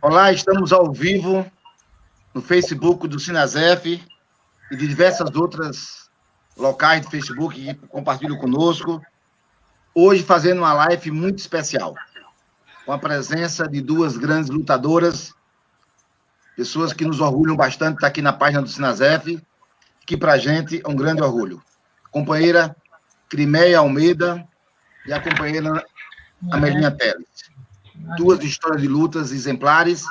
Olá, estamos ao vivo no Facebook do Sinasef e de diversas outras locais do Facebook que compartilham conosco. Hoje fazendo uma live muito especial, com a presença de duas grandes lutadoras, pessoas que nos orgulham bastante estar aqui na página do Sinasef, que para a gente é um grande orgulho. A companheira Crimeia Almeida e a companheira Amelinha Teles. Duas histórias de lutas exemplares.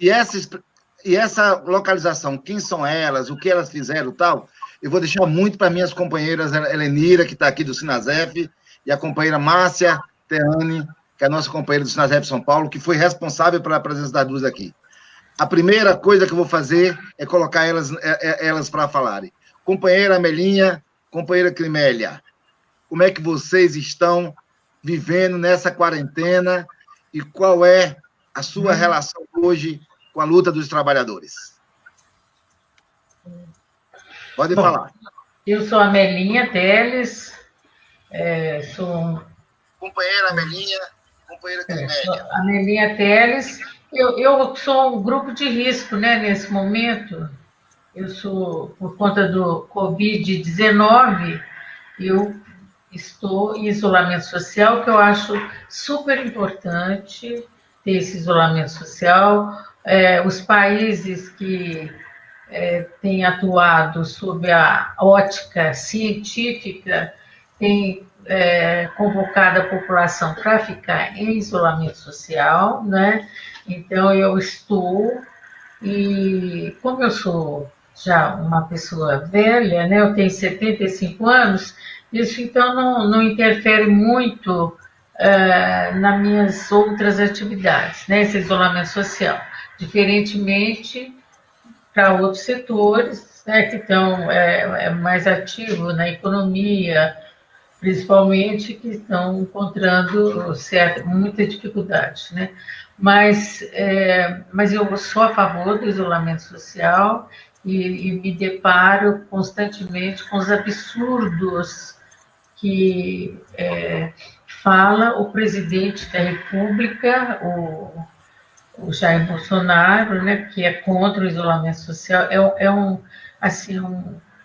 E essa localização, quem são elas, o que elas fizeram e tal, eu vou deixar muito para minhas companheiras Helenira, que está aqui do Sinasef, e a companheira Márcia Teane, que é a nossa companheira do Sinasef São Paulo, que foi responsável pela presença das duas aqui. A primeira coisa que eu vou fazer é colocar elas para falarem. Companheira Amelinha, companheira Crimélia, como é que vocês estão vivendo nessa quarentena e qual é a sua relação hoje com a luta dos trabalhadores? Pode falar. Eu sou a Amelinha Teles, sou... Companheira Amelinha, companheira Crimélia. Amelinha Teles. Eu sou um grupo de risco, né, nesse momento. Eu sou, por conta do Covid-19, eu estou em isolamento social, que eu acho super importante ter esse isolamento social. Os países que têm atuado sob a ótica científica têm convocado a população para ficar em isolamento social, né? Então, eu estou, e como eu sou já uma pessoa velha, né? Eu tenho 75 anos, isso então não interfere muito nas minhas outras atividades, né? Esse isolamento social, diferentemente para outros setores, né, que estão mais ativos na economia, principalmente, que estão encontrando muita dificuldade, né? Mas eu sou a favor do isolamento social e me deparo constantemente com os absurdos que fala o presidente da República, o Jair Bolsonaro, né, que é contra o isolamento social.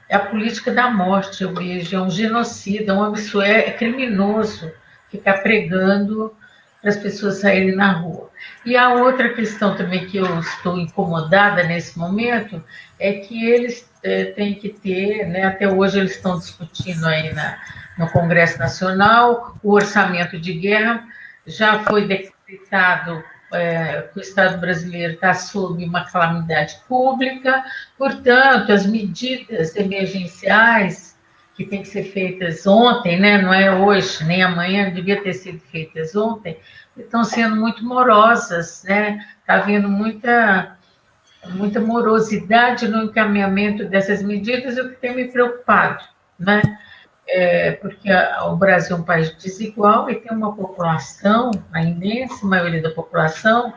É a política da morte, eu vejo, é um genocida, um absurdo, é criminoso ficar pregando para as pessoas saírem na rua. E a outra questão também que eu estou incomodada nesse momento é que eles têm que ter, né, até hoje eles estão discutindo aí no Congresso Nacional, o orçamento de guerra já foi decretado que o Estado brasileiro está sob uma calamidade pública, portanto, as medidas emergenciais que têm que ser feitas ontem, né, não é hoje, nem amanhã, devia ter sido feitas ontem, estão sendo muito morosas, né? Está havendo muita morosidade no encaminhamento dessas medidas, o que tem me preocupado, né? Porque o Brasil é um país desigual e tem uma população, a imensa maioria da população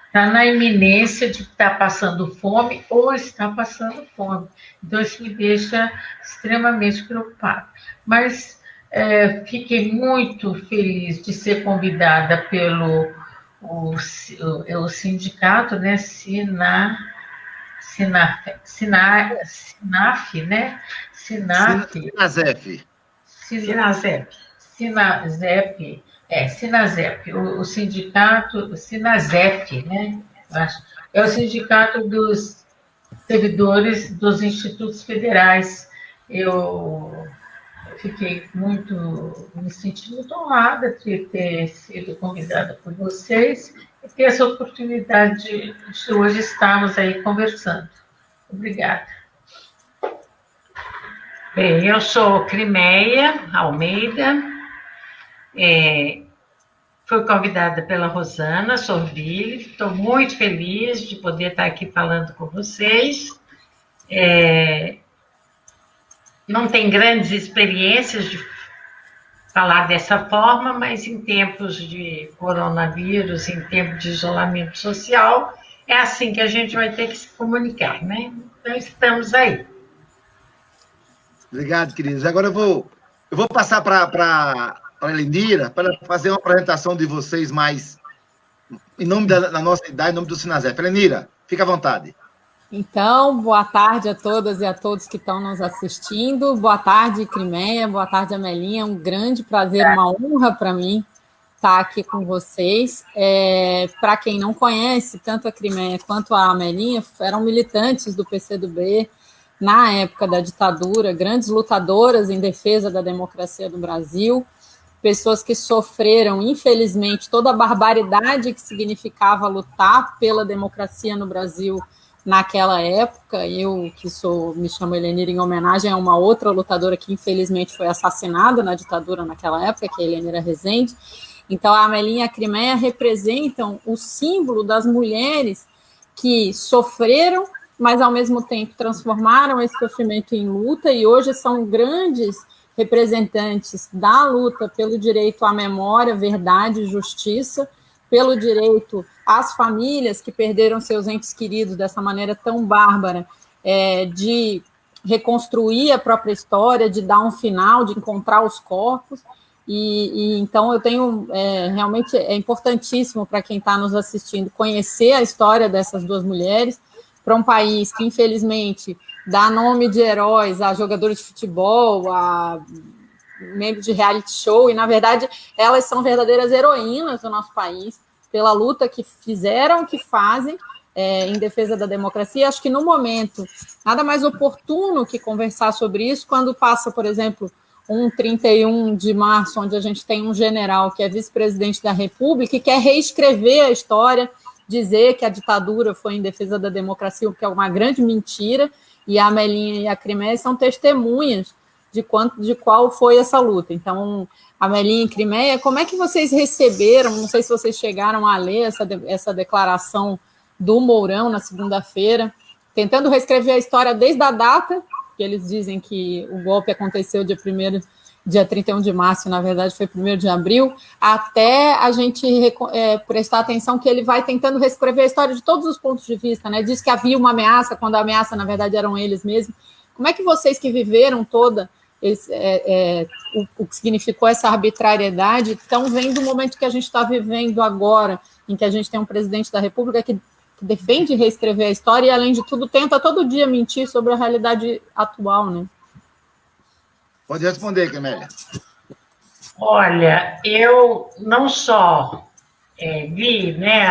está na iminência de estar passando fome ou está passando fome. Então, isso me deixa extremamente preocupado. Mas fiquei muito feliz de ser convidada pelo o sindicato, né, Sinaf, né? Sinasep, o sindicato Sinasep, né? É o sindicato dos servidores dos institutos federais. Eu fiquei me senti muito honrada de ter sido convidada por vocês e ter essa oportunidade de hoje estarmos aí conversando. Obrigada. Bem, eu sou Crimeia Almeida, fui convidada pela Rosana Sorbilli, estou muito feliz de poder estar aqui falando com vocês. Não tenho grandes experiências de falar dessa forma, mas em tempos de coronavírus, em tempos de isolamento social, é assim que a gente vai ter que se comunicar, né? Então, estamos aí. Obrigado, queridos. Agora eu vou passar para a Helenira para fazer uma apresentação de vocês mais em nome da nossa idade, em nome do Sinasef. Lenira, fica à vontade. Então, boa tarde a todas e a todos que estão nos assistindo. Boa tarde, Crimeia. Boa tarde, Amelinha. É um grande prazer, uma honra para mim estar aqui com vocês. Para quem não conhece, tanto a Crimeia quanto a Amelinha eram militantes do PCdoB na época da ditadura, grandes lutadoras em defesa da democracia do Brasil, pessoas que sofreram, infelizmente, toda a barbaridade que significava lutar pela democracia no Brasil naquela época. Eu, que me chamo Helenira em homenagem a uma outra lutadora que, infelizmente, foi assassinada na ditadura naquela época, que é a Helenira Rezende. Então, a Amelinha e a Crimeia representam o símbolo das mulheres que sofreram, mas, ao mesmo tempo, transformaram esse sofrimento em luta e hoje são grandes representantes da luta pelo direito à memória, verdade e justiça, pelo direito às famílias que perderam seus entes queridos dessa maneira tão bárbara, de reconstruir a própria história, de dar um final, de encontrar os corpos. Então, eu tenho, realmente é importantíssimo para quem está nos assistindo conhecer a história dessas duas mulheres, para um país que, infelizmente, dá nome de heróis a jogadores de futebol, a membros de reality show, e, na verdade, elas são verdadeiras heroínas do nosso país, pela luta que fizeram, que fazem em defesa da democracia. Acho que, no momento, nada mais oportuno que conversar sobre isso quando passa, por exemplo, um 31 de março, onde a gente tem um general que é vice-presidente da República e quer reescrever a história, dizer que a ditadura foi em defesa da democracia, o que é uma grande mentira, e a Amelinha e a Crimeia são testemunhas de qual foi essa luta. Então, Amelinha e Crimeia, como é que vocês receberam, não sei se vocês chegaram a ler essa declaração do Mourão na segunda-feira, tentando reescrever a história desde a data, que eles dizem que o golpe aconteceu dia 31 de março, na verdade foi 1º de abril, até a gente prestar atenção que ele vai tentando reescrever a história de todos os pontos de vista, né? Diz que havia uma ameaça, quando a ameaça, na verdade, eram eles mesmos. Como é que vocês que viveram o que significou essa arbitrariedade estão vendo o momento que a gente está vivendo agora, em que a gente tem um presidente da República que defende reescrever a história e, além de tudo, tenta todo dia mentir sobre a realidade atual, né? Pode responder, Crimeia. Olha, eu não só vi, né,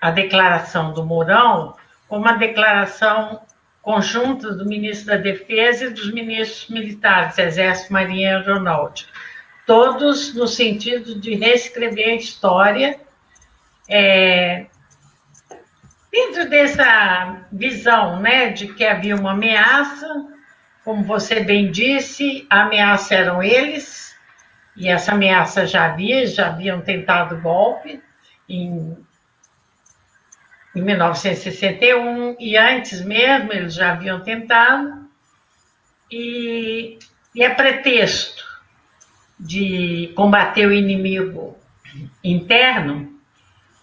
a declaração do Mourão, como a declaração conjunta do ministro da Defesa e dos ministros militares, Exército, Marinha e Aeronáutica, todos no sentido de reescrever a história, dentro dessa visão, né, de que havia uma ameaça. Como você bem disse, a ameaça eram eles, e essa ameaça já haviam tentado golpe em 1961, e antes mesmo eles já haviam tentado, e a pretexto de combater o inimigo interno,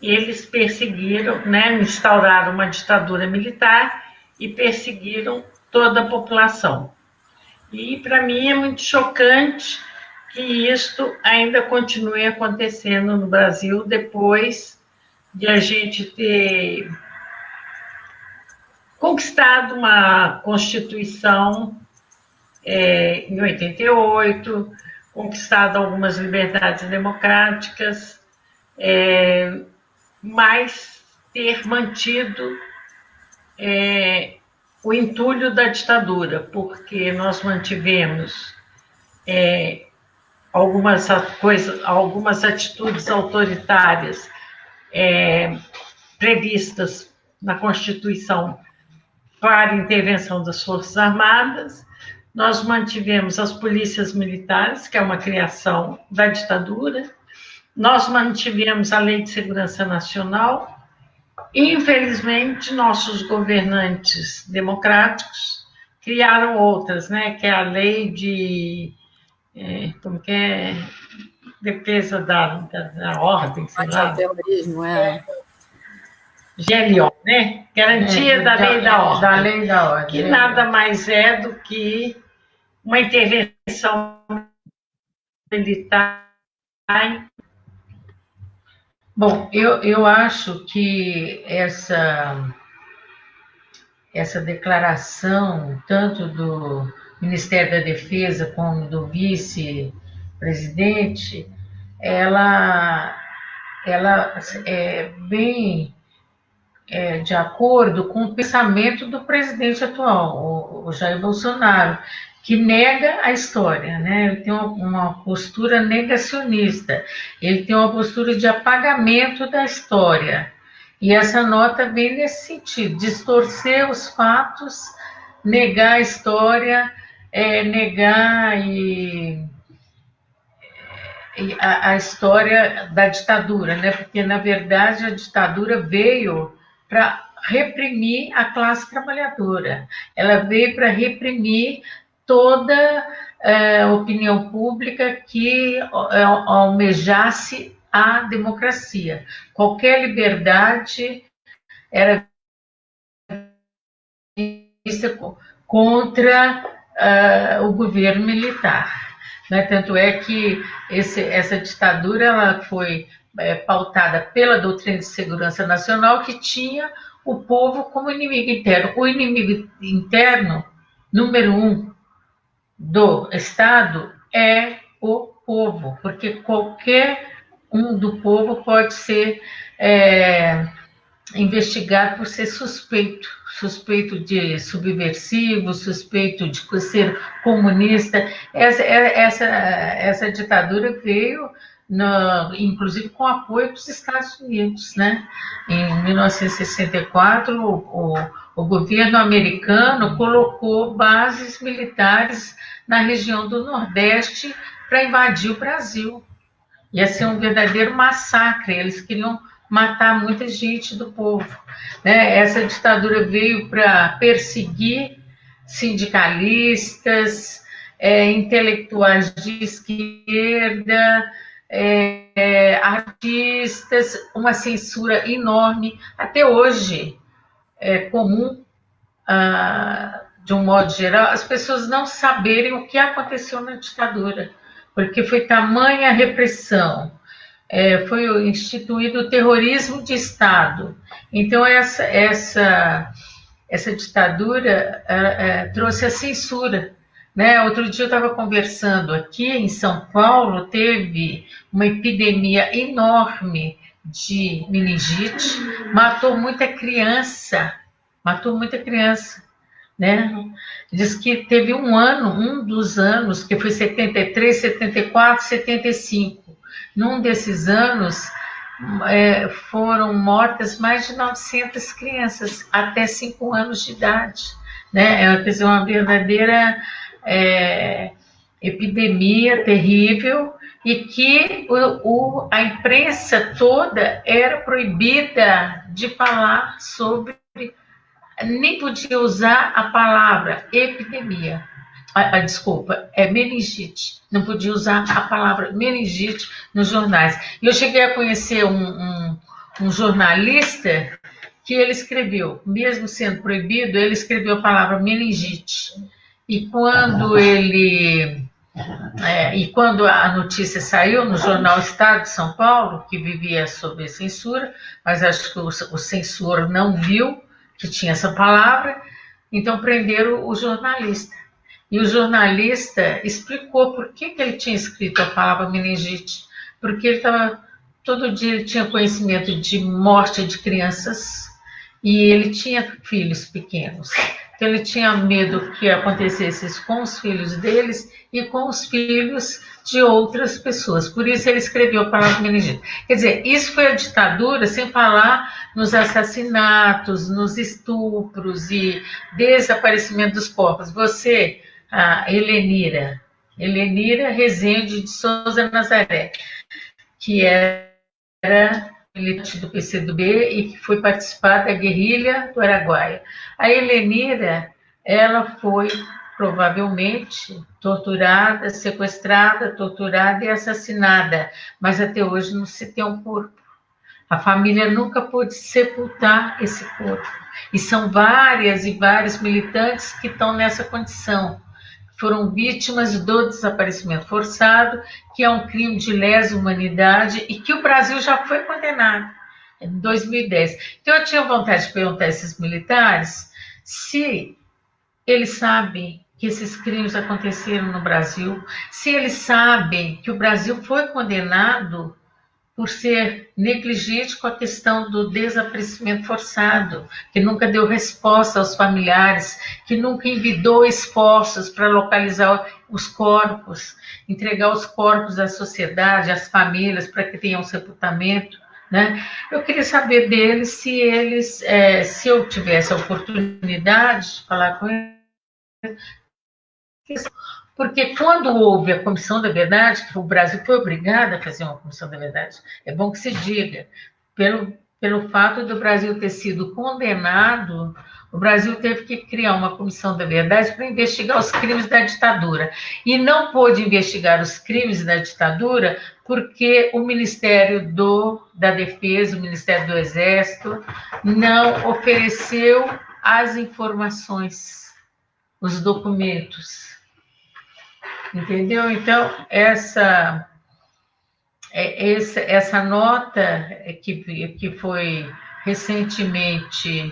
eles perseguiram, né, instauraram uma ditadura militar e perseguiram toda a população. E, para mim, é muito chocante que isto ainda continue acontecendo no Brasil depois de a gente ter conquistado uma Constituição em 88, conquistado algumas liberdades democráticas, mas ter mantido o entulho da ditadura, porque nós mantivemos algumas atitudes autoritárias previstas na Constituição para intervenção das Forças Armadas, nós mantivemos as polícias militares, que é uma criação da ditadura, nós mantivemos a Lei de Segurança Nacional. Infelizmente, nossos governantes democráticos criaram outras, né? Que é a lei de defesa da ordem, sei lá. Terrorismo, GLO, né? Garantia da lei da ordem. Da lei da ordem. Que nada mais é do que uma intervenção militar Bom, eu acho que essa declaração, tanto do Ministério da Defesa como do vice-presidente, ela é bem de acordo com o pensamento do presidente atual, o Jair Bolsonaro, que nega a história, né? Ele tem uma postura negacionista, ele tem uma postura de apagamento da história. E essa nota vem nesse sentido, distorcer os fatos, negar a história, negar a história da ditadura, né? Porque, na verdade, a ditadura veio para reprimir a classe trabalhadora, ela veio para reprimir toda opinião pública que almejasse a democracia. Qualquer liberdade era vista contra o governo militar. Né? Tanto é que essa ditadura ela foi pautada pela doutrina de segurança nacional, que tinha o povo como inimigo interno. O inimigo interno, número 1 do Estado, é o povo, porque qualquer um do povo pode ser investigado por ser suspeito de subversivo, suspeito de ser comunista. Essa ditadura veio, inclusive, com apoio dos Estados Unidos, né? Em 1964, o governo americano colocou bases militares na região do Nordeste para invadir o Brasil. Ia ser um verdadeiro massacre, eles queriam matar muita gente do povo. Né? Essa ditadura veio para perseguir sindicalistas, intelectuais de esquerda, artistas, uma censura enorme. Até hoje é comum, de um modo geral, as pessoas não saberem o que aconteceu na ditadura, porque foi tamanha repressão. Foi instituído o terrorismo de Estado. Então, essa ditadura trouxe a censura. Né? Outro dia eu estava conversando aqui em São Paulo, teve uma epidemia enorme de meningite, matou muita criança. Né? Diz que teve um dos anos, que foi 73, 74, 75. Num desses anos, foram mortas mais de 900 crianças, até 5 anos de idade. Né? Quer dizer, uma verdadeira epidemia terrível, e que a imprensa toda era proibida de falar sobre, nem podia usar a palavra epidemia. Desculpa, meningite. Não podia usar a palavra meningite nos jornais. E eu cheguei a conhecer um jornalista que ele escreveu, mesmo sendo proibido, ele escreveu a palavra meningite. E quando a notícia saiu no jornal Estado de São Paulo, que vivia sob censura, mas acho que o censor não viu que tinha essa palavra, então prenderam o jornalista. E o jornalista explicou por que ele tinha escrito a palavra meningite, porque ele estava, todo dia ele tinha conhecimento de morte de crianças, e ele tinha filhos pequenos. Então ele tinha medo que acontecesse isso com os filhos deles e com os filhos de outras pessoas. Por isso ele escreveu a palavra meningite. Quer dizer, isso foi a ditadura, sem falar nos assassinatos, nos estupros e desaparecimento dos corpos. Você, a Helenira Rezende de Souza Nazaré, que era militante do PCdoB e que foi participar da guerrilha do Araguaia. A Helenira, ela foi provavelmente torturada, sequestrada, torturada e assassinada, mas até hoje não se tem um corpo. A família nunca pôde sepultar esse corpo. E são várias e vários militantes que estão nessa condição. foram vítimas do desaparecimento forçado, que é um crime de lesa humanidade e que o Brasil já foi condenado em 2010. Então, eu tinha vontade de perguntar a esses militares se eles sabem que esses crimes aconteceram no Brasil, se eles sabem que o Brasil foi condenado por ser negligente com a questão do desaparecimento forçado, que nunca deu resposta aos familiares, que nunca envidou esforços para localizar os corpos, entregar os corpos à sociedade, às famílias, para que tenham sepultamento, né? Eu queria saber deles se eu tivesse a oportunidade de falar com eles, porque quando houve a Comissão da Verdade, que o Brasil foi obrigado a fazer uma Comissão da Verdade, é bom que se diga, pelo fato do Brasil ter sido condenado, o Brasil teve que criar uma Comissão da Verdade para investigar os crimes da ditadura. E não pôde investigar os crimes da ditadura porque o Ministério da Defesa, o Ministério do Exército, não ofereceu as informações, os documentos. Entendeu? Então, essa nota que foi recentemente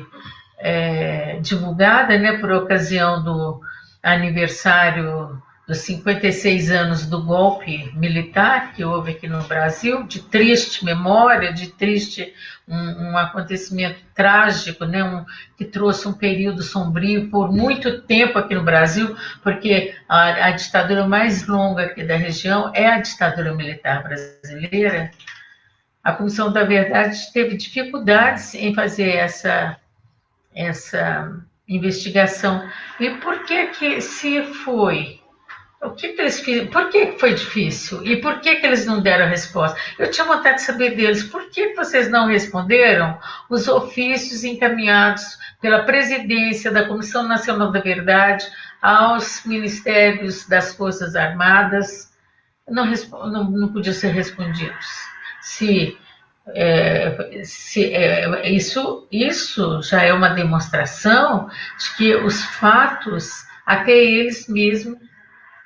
divulgada, né, por ocasião do aniversário dos 56 anos do golpe militar que houve aqui no Brasil, de triste memória, de triste um acontecimento trágico, né, que trouxe um período sombrio por muito tempo aqui no Brasil, porque a ditadura mais longa aqui da região é a ditadura militar brasileira. A Comissão da Verdade teve dificuldades em fazer essa investigação. E por que se foi? O que eles fizeram? Por que foi difícil? E por que eles não deram a resposta? Eu tinha vontade de saber deles. Por que vocês não responderam os ofícios encaminhados pela presidência da Comissão Nacional da Verdade aos ministérios das Forças Armadas? Não podiam ser respondidos. Isso já é uma demonstração de que os fatos, até eles mesmos,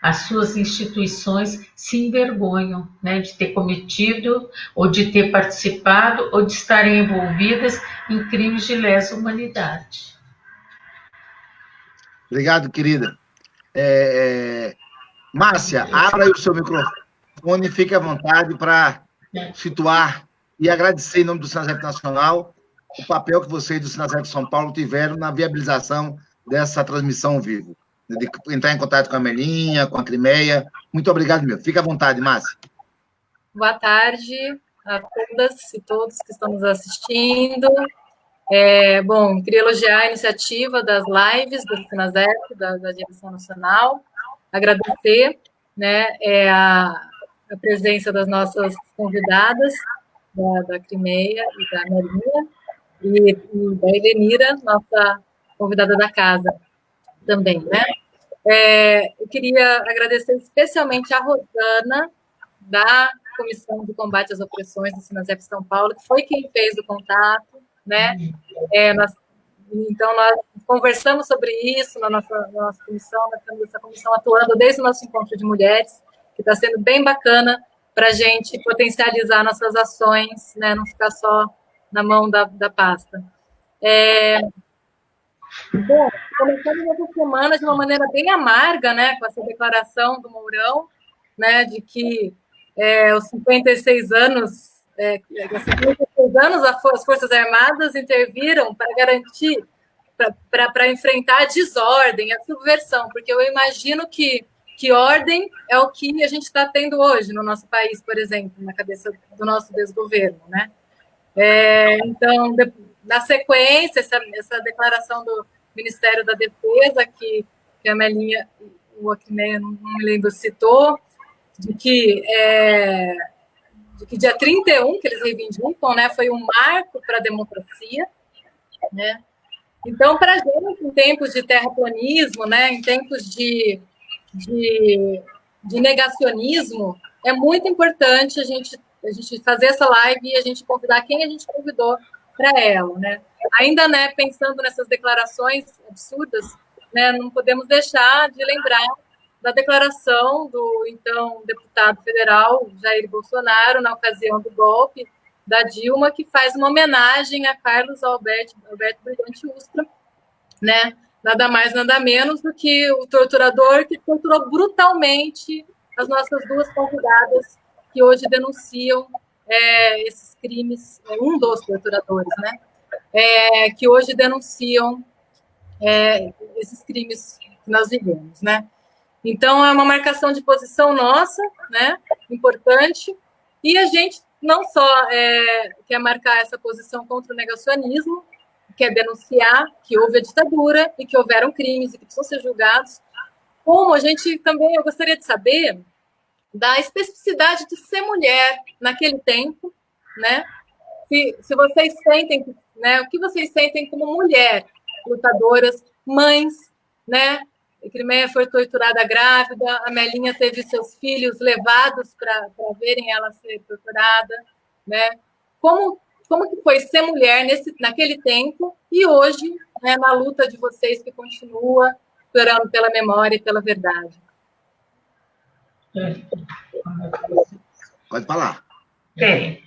as suas instituições se envergonham, né, de ter cometido, ou de ter participado, ou de estarem envolvidas em crimes de lesa humanidade. Obrigado, querida. Márcia, abra aí o seu microfone e fique à vontade para situar e agradecer em nome do Sinasef Nacional o papel que vocês do Sinasef São Paulo tiveram na viabilização dessa transmissão ao vivo. De entrar em contato com a Melinha, com a Crimeia. Muito obrigado, meu. Fica à vontade, Márcia. Boa tarde a todas e todos que estão nos assistindo. Bom, queria elogiar a iniciativa das lives do Sinasef, da Direção Nacional, agradecer, né, a presença das nossas convidadas, da Crimeia e da Melinha, e da Helenira, nossa convidada da casa também, né? Eu queria agradecer especialmente a Rosana, da Comissão de Combate às Opressões do Sinasef São Paulo, que foi quem fez o contato, né? Então, nós conversamos sobre isso na nossa comissão, nós temos essa comissão atuando desde o nosso encontro de mulheres, que está sendo bem bacana para a gente potencializar nossas ações, né? Não ficar só na mão da pasta. Bom, começamos essa semana de uma maneira bem amarga, né, com essa declaração do Mourão, né, de que aos 56 anos, as Forças Armadas interviram para garantir, para enfrentar a desordem, a subversão, porque eu imagino que ordem é o que a gente está tendo hoje no nosso país, por exemplo, na cabeça do nosso desgoverno, né? Então, na sequência, essa declaração do Ministério da Defesa, que a Melinha, o Crimeia, não me lembro, citou, de que dia 31, que eles reivindicam, né, foi um marco para a democracia, né? Então, para a gente, em tempos de terraplanismo, né, em tempos de negacionismo, é muito importante a gente fazer essa live e a gente convidar quem a gente convidou para ela, né? Ainda, né, pensando nessas declarações absurdas, né, não podemos deixar de lembrar da declaração do então deputado federal Jair Bolsonaro, na ocasião do golpe da Dilma, que faz uma homenagem a Carlos Alberto Brilhante Ustra, né? Nada mais, nada menos do que o torturador que torturou brutalmente as nossas duas convidadas que hoje denunciam esses crimes, um dos torturadores, né? Que hoje denunciam esses crimes que nós vivemos, né? Então, é uma marcação de posição nossa, né? Importante, e a gente não só quer marcar essa posição contra o negacionismo, quer denunciar que houve a ditadura e que houveram crimes e que precisam ser julgados, como a gente também, eu gostaria de saber da especificidade de ser mulher naquele tempo, né? Se vocês sentem, né? O que vocês sentem como mulher, lutadoras, mães, né? A Crimeia foi torturada grávida, a Melinha teve seus filhos levados para verem ela ser torturada, né? Como que foi ser mulher naquele tempo e hoje, né, na luta de vocês que continua chorando pela memória e pela verdade? Pode falar. Bem,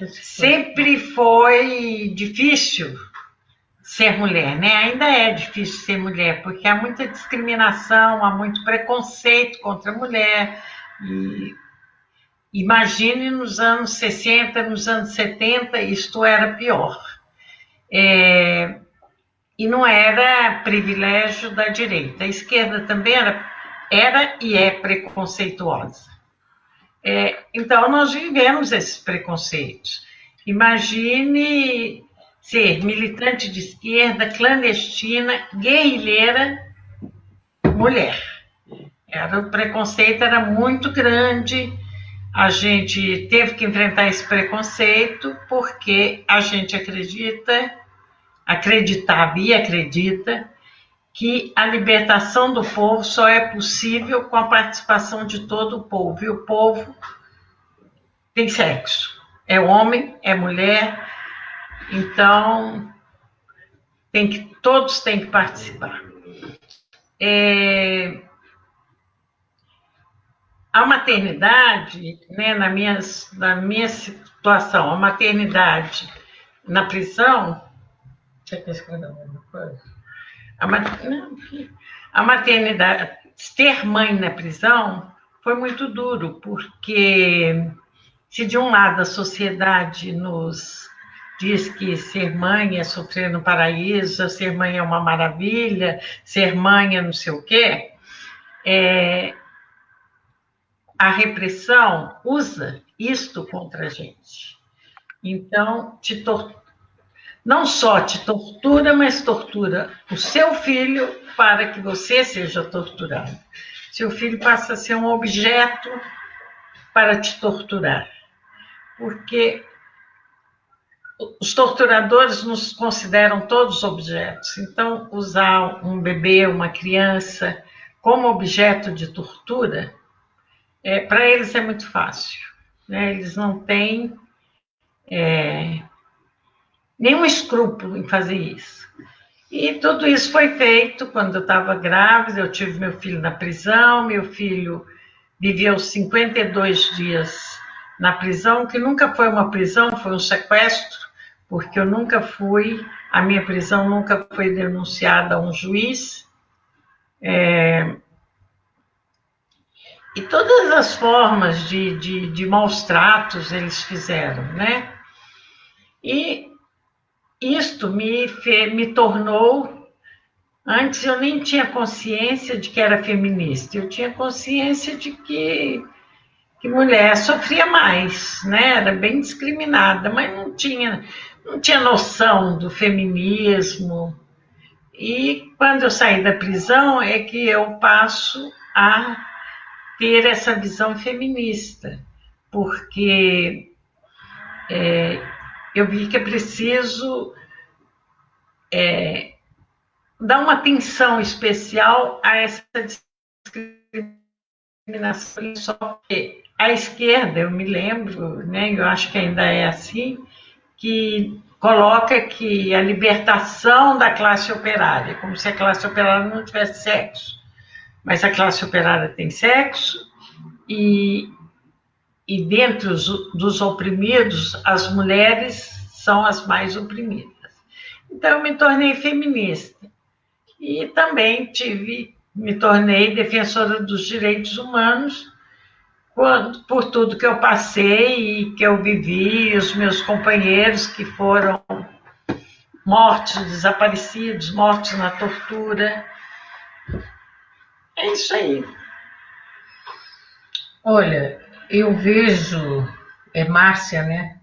sempre foi difícil ser mulher, né? Ainda é difícil ser mulher, porque há muita discriminação, há muito preconceito contra a mulher. E imagine nos anos 60, nos anos 70, isto era pior. E não era privilégio da direita. A esquerda também era e é preconceituosa. Então, nós vivemos esses preconceitos. Imagine ser militante de esquerda, clandestina, guerrilheira, mulher. O preconceito era muito grande, a gente teve que enfrentar esse preconceito porque a gente acreditava e acredita que a libertação do povo só é possível com a participação de todo o povo. E o povo tem sexo. É homem, é mulher, então todos têm que participar. A maternidade, né, na minha situação, a maternidade na prisão... Você quer escrever alguma coisa? A maternidade, ter mãe na prisão foi muito duro, porque se de um lado a sociedade nos diz que ser mãe é sofrer no paraíso, ser mãe é uma maravilha, ser mãe é não sei o quê, a repressão usa isto contra a gente. Então, não só te tortura, mas tortura o seu filho para que você seja torturado. Seu filho passa a ser um objeto para te torturar. Porque os torturadores nos consideram todos objetos. Então, usar um bebê, uma criança, como objeto de tortura, para eles é muito fácil. Né? Eles não têm nenhum escrúpulo em fazer isso. E tudo isso foi feito quando eu estava grávida, eu tive meu filho na prisão, meu filho viveu 52 dias na prisão, que nunca foi uma prisão, foi um sequestro, porque a minha prisão nunca foi denunciada a um juiz. E todas as formas de maus tratos eles fizeram, né? E isto me tornou... Antes eu nem tinha consciência de que era feminista, eu tinha consciência de que mulher sofria mais, né? Era bem discriminada, mas não tinha noção do feminismo. E quando eu saí da prisão é que eu passo a ter essa visão feminista, porque eu vi que é preciso dar uma atenção especial a essa discriminação. Só que a esquerda, eu me lembro, né, eu acho que ainda é assim, que coloca que a libertação da classe operária, como se a classe operária não tivesse sexo, mas a classe operária tem sexo, e dentro dos oprimidos, as mulheres são as mais oprimidas. Então, eu me tornei feminista. E também me tornei defensora dos direitos humanos por tudo que eu passei e que eu vivi, os meus companheiros que foram mortos, desaparecidos, mortos na tortura. É isso aí. Olha, eu vejo, Márcia, né?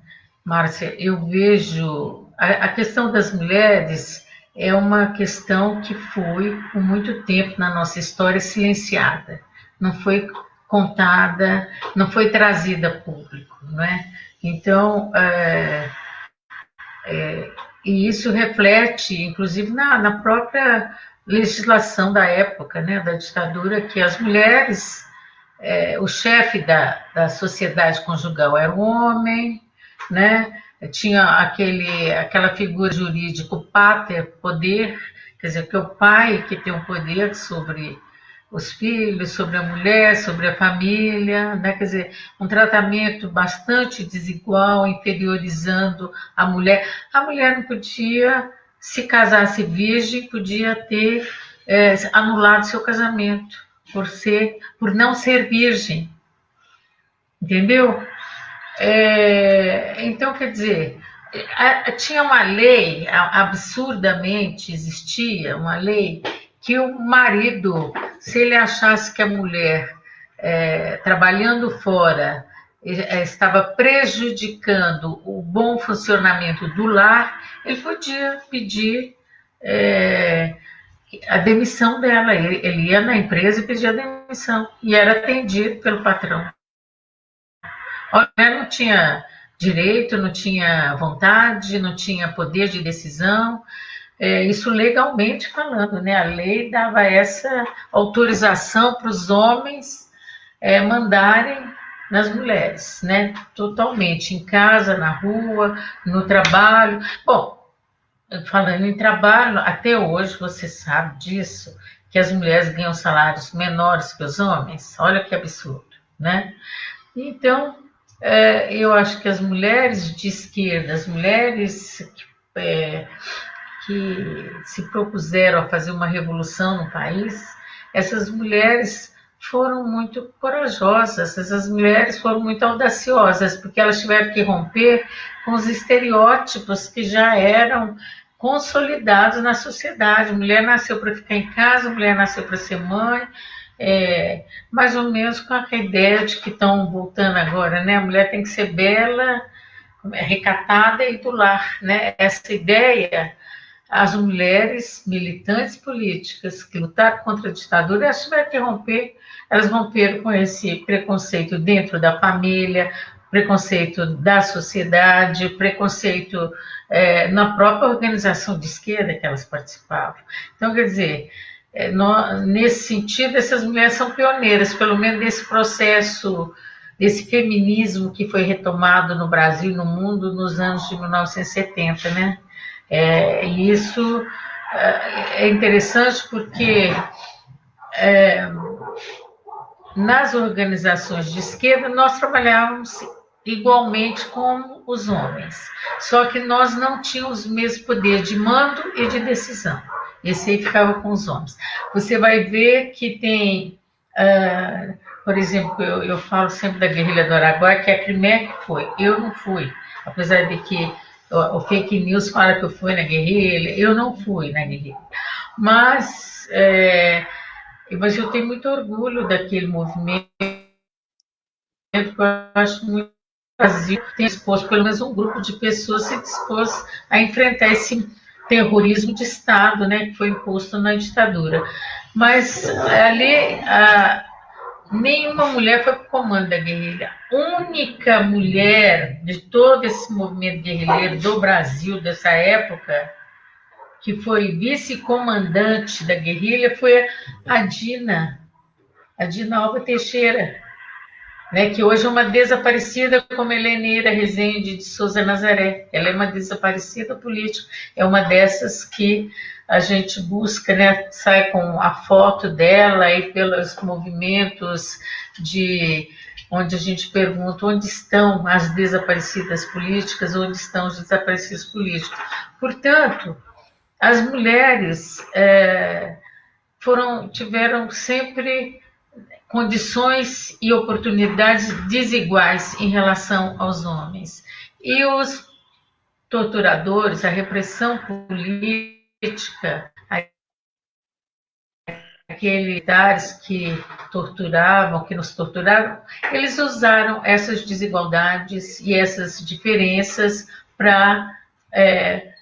Márcia, eu vejo a questão das mulheres é uma questão que foi por muito tempo na nossa história silenciada, não foi contada, não foi trazida a público, não é? Então, e isso reflete, inclusive, na própria legislação da época, né, da ditadura, que as mulheres, o chefe da sociedade conjugal era o homem, né? Tinha aquela figura jurídica, o pater, poder, quer dizer, que é o pai que tem o poder sobre os filhos, sobre a mulher, sobre a família, né? Quer dizer, um tratamento bastante desigual, inferiorizando a mulher. A mulher não podia, se casasse virgem, podia ter anulado seu casamento por não ser virgem, entendeu? Então, quer dizer, tinha uma lei, absurdamente existia uma lei que o marido, se ele achasse que a mulher, trabalhando fora, estava prejudicando o bom funcionamento do lar, ele podia pedir a demissão dela. Ele ia na empresa e pedia a demissão, e era atendido pelo patrão. A mulher não tinha direito, não tinha vontade, não tinha poder de decisão, isso legalmente falando, né? A lei dava essa autorização para os homens mandarem nas mulheres, né? Totalmente, em casa, na rua, no trabalho. Bom, falando em trabalho, até hoje você sabe disso, que as mulheres ganham salários menores que os homens. Olha que absurdo, né? Então, eu acho que as mulheres de esquerda, as mulheres que se propuseram a fazer uma revolução no país, essas mulheres foram muito corajosas, essas mulheres foram muito audaciosas, porque elas tiveram que romper com os estereótipos que já eram consolidados na sociedade. A mulher nasceu para ficar em casa, a mulher nasceu para ser mãe, mais ou menos com a ideia de que estão voltando agora, né? A mulher tem que ser bela, recatada e do lar, né? Essa ideia, as mulheres militantes políticas que lutaram contra a ditadura, elas tiveram que romper, elas romperam com esse preconceito dentro da família, preconceito da sociedade, preconceito na própria organização de esquerda que elas participavam. Então, quer dizer, nesse sentido, essas mulheres são pioneiras, pelo menos nesse processo, desse feminismo que foi retomado no Brasil e no mundo nos anos de 1970, né? E isso é interessante porque nas organizações de esquerda nós trabalhávamos igualmente com os homens, só que nós não tínhamos o mesmo poder de mando e de decisão. Esse aí ficava com os homens. Você vai ver que tem, por exemplo, eu falo sempre da guerrilha do Araguaia, que a Crimeia que foi. Eu não fui, apesar de que o fake news fala que eu fui na guerrilha, eu não fui na guerrilha. Mas eu tenho muito orgulho daquele movimento, eu acho muito. O Brasil tem exposto, pelo menos um grupo de pessoas se dispôs a enfrentar esse terrorismo de Estado, né, que foi imposto na ditadura. Mas ali nenhuma mulher foi para o comando da guerrilha. A única mulher de todo esse movimento guerrilheiro do Brasil dessa época que foi vice-comandante da guerrilha foi a Dina Alva Teixeira. né, que hoje é uma desaparecida como Heleneira Rezende de Souza Nazaré. Ela é uma desaparecida política, é uma dessas que a gente busca, né, sai com a foto dela aí pelos movimentos de onde a gente pergunta onde estão as desaparecidas políticas, onde estão os desaparecidos políticos. Portanto, as mulheres tiveram sempre condições e oportunidades desiguais em relação aos homens. E os torturadores, a repressão política, aqueles militares que torturavam, que nos torturaram, eles usaram essas desigualdades e essas diferenças para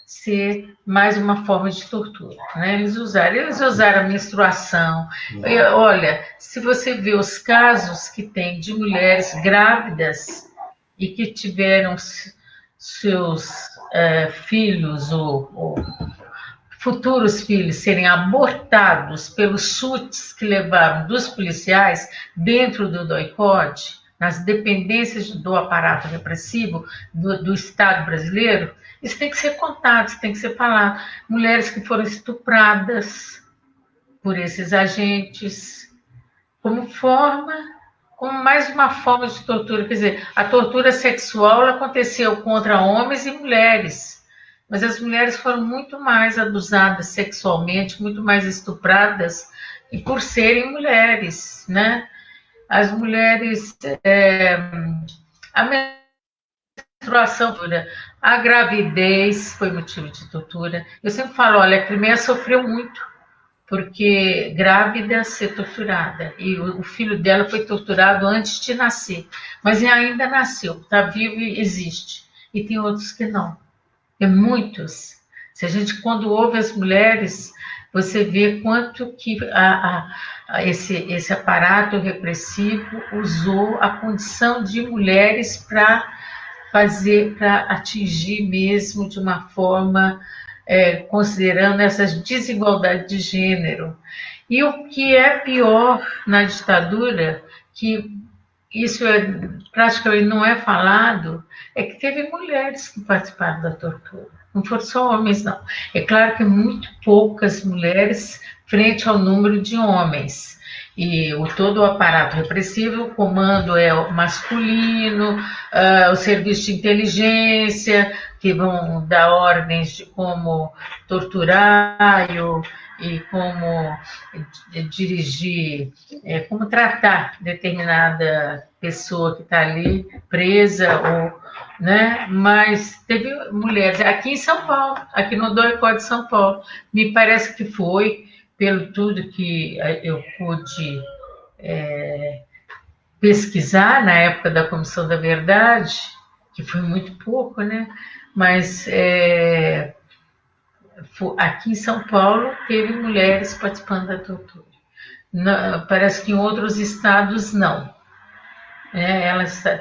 ser mais uma forma de tortura, né? Eles usaram a menstruação. Olha, se você vê os casos que tem de mulheres grávidas e que tiveram seus filhos ou futuros filhos serem abortados pelos chutes que levaram dos policiais dentro do DOI-CODE, nas dependências do aparato repressivo do Estado brasileiro, isso tem que ser contado, isso tem que ser falado. Mulheres que foram estupradas por esses agentes, como mais uma forma de tortura. Quer dizer, a tortura sexual aconteceu contra homens e mulheres, mas as mulheres foram muito mais abusadas sexualmente, muito mais estupradas, e por serem mulheres, né? As mulheres, a menstruação, a gravidez foi motivo de tortura. Eu sempre falo, olha, a Crimeia sofreu muito, porque grávida ser torturada, e o filho dela foi torturado antes de nascer, mas ainda nasceu, está vivo e existe, e tem outros que não. Tem muitos. Se a gente, quando ouve as mulheres, você vê quanto que esse aparato repressivo usou a condição de mulheres para atingir mesmo de uma forma, considerando essas desigualdades de gênero. E o que é pior na ditadura, que isso praticamente não é falado, é que teve mulheres que participaram da tortura. Não foram só homens, não. É claro que muito poucas mulheres frente ao número de homens. E todo o aparato repressivo, o comando é masculino, o serviço de inteligência, que vão dar ordens de como torturar e como dirigir, como tratar determinada pessoa que está ali presa, né? Mas teve mulheres, aqui em São Paulo, aqui no DOI-CODE de São Paulo, me parece que foi, pelo tudo que eu pude pesquisar na época da Comissão da Verdade, que foi muito pouco, né? Mas aqui em São Paulo teve mulheres participando da tortura. Não, parece que em outros estados não.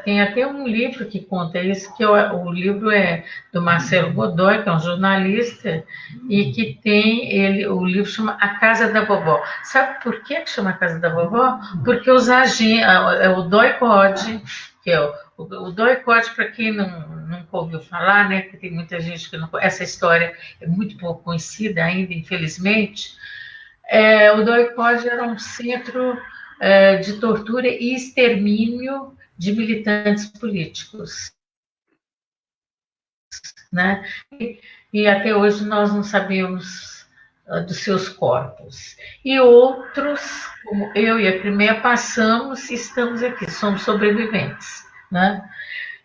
Tem até um livro que conta isso, que o livro é do Marcelo Godoy, que é um jornalista, e que o livro chama A Casa da Vovó. Sabe por que chama A Casa da Vovó? Porque os agentes, o DOI-CODE, que é o DOI-CODE, para quem nunca ouviu falar, né, porque tem muita gente que não conhece, essa história é muito pouco conhecida ainda, infelizmente. O DOI-CODE era um centro de tortura e extermínio de militantes políticos, né? E até hoje nós não sabemos dos seus corpos. E outros, como eu e a Crimeia, passamos e estamos aqui, somos sobreviventes, né?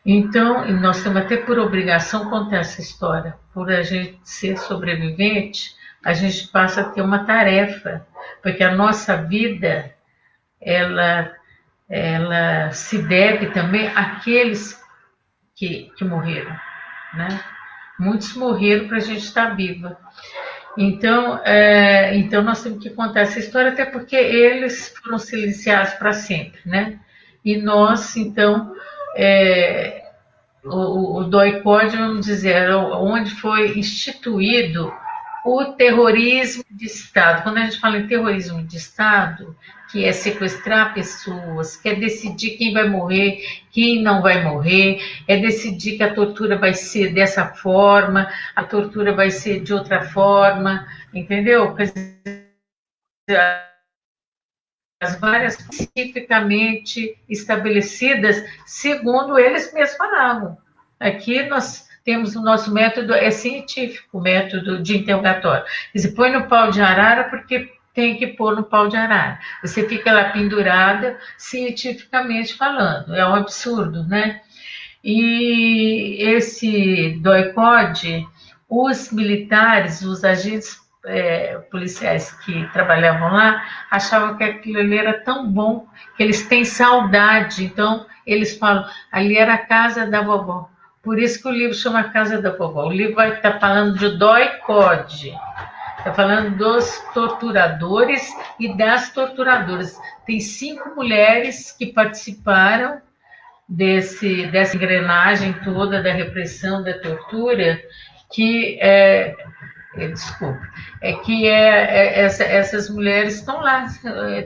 Então, nós temos até por obrigação contar essa história. Por a gente ser sobrevivente, a gente passa a ter uma tarefa, porque a nossa vida ela se deve também àqueles que morreram, né? Muitos morreram para a gente estar viva. Então nós temos que contar essa história, até porque eles foram silenciados para sempre, né? E nós, então, o DOI-CODE, vamos dizer, onde foi instituído o terrorismo de Estado. Quando a gente fala em terrorismo de Estado, que é sequestrar pessoas, que é decidir quem vai morrer, quem não vai morrer, é decidir que a tortura vai ser dessa forma, a tortura vai ser de outra forma, entendeu? Quer dizer, as várias especificamente estabelecidas, segundo eles mesmos falavam. Aqui nós temos o nosso método, é científico, o método de interrogatório. Você põe no pau de arara porque tem que pôr no pau de arara. Você fica lá pendurada, cientificamente falando. É um absurdo, né? E esse DOI-CODE, os militares, os agentes policiais que trabalhavam lá, achavam que aquilo ali era tão bom, que eles têm saudade. Então, eles falam, ali era a casa da vovó. Por isso que o livro chama Casa da Vovó. O livro vai estar falando de DOI-CODE. Está falando dos torturadores e das torturadoras. Tem 5 mulheres que participaram dessa engrenagem toda da repressão, da tortura, que essas mulheres estão lá,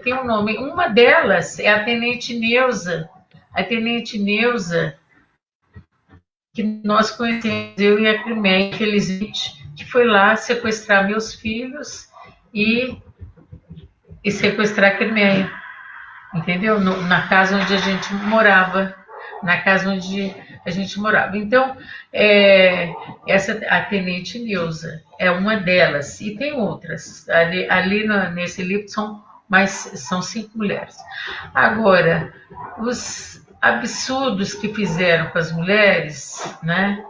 tem um nome. Uma delas é a Tenente Neuza. A Tenente Neuza, que nós conhecemos, eu e a Crimeia, infelizmente, que foi lá sequestrar meus filhos e sequestrar a Crimeia, entendeu? Na casa onde a gente morava, Então, a Tenente Neuza é uma delas, e tem outras. Ali nesse livro são 5 mulheres. Agora, os absurdos que fizeram com as mulheres, né?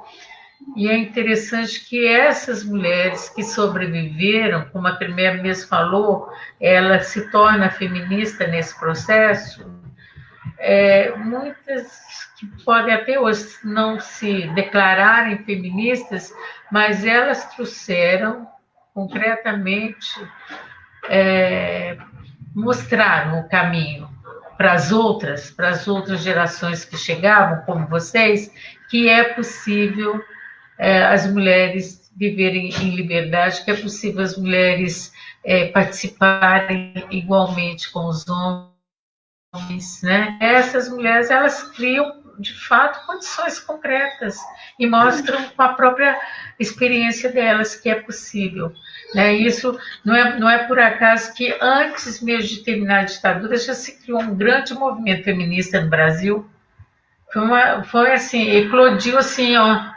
E é interessante que essas mulheres que sobreviveram, como a Crimeia mesmo falou, ela se torna feminista nesse processo. Muitas que podem até hoje não se declararem feministas, mas elas trouxeram concretamente, mostraram o caminho para as outras gerações que chegavam, como vocês, que é possível as mulheres viverem em liberdade, que é possível as mulheres participarem igualmente com os homens, né? Essas mulheres, elas criam, de fato, condições concretas e mostram com a própria experiência delas que é possível, né? Isso não é por acaso que antes mesmo de terminar a ditadura já se criou um grande movimento feminista no Brasil. Foi assim, eclodiu assim, ó.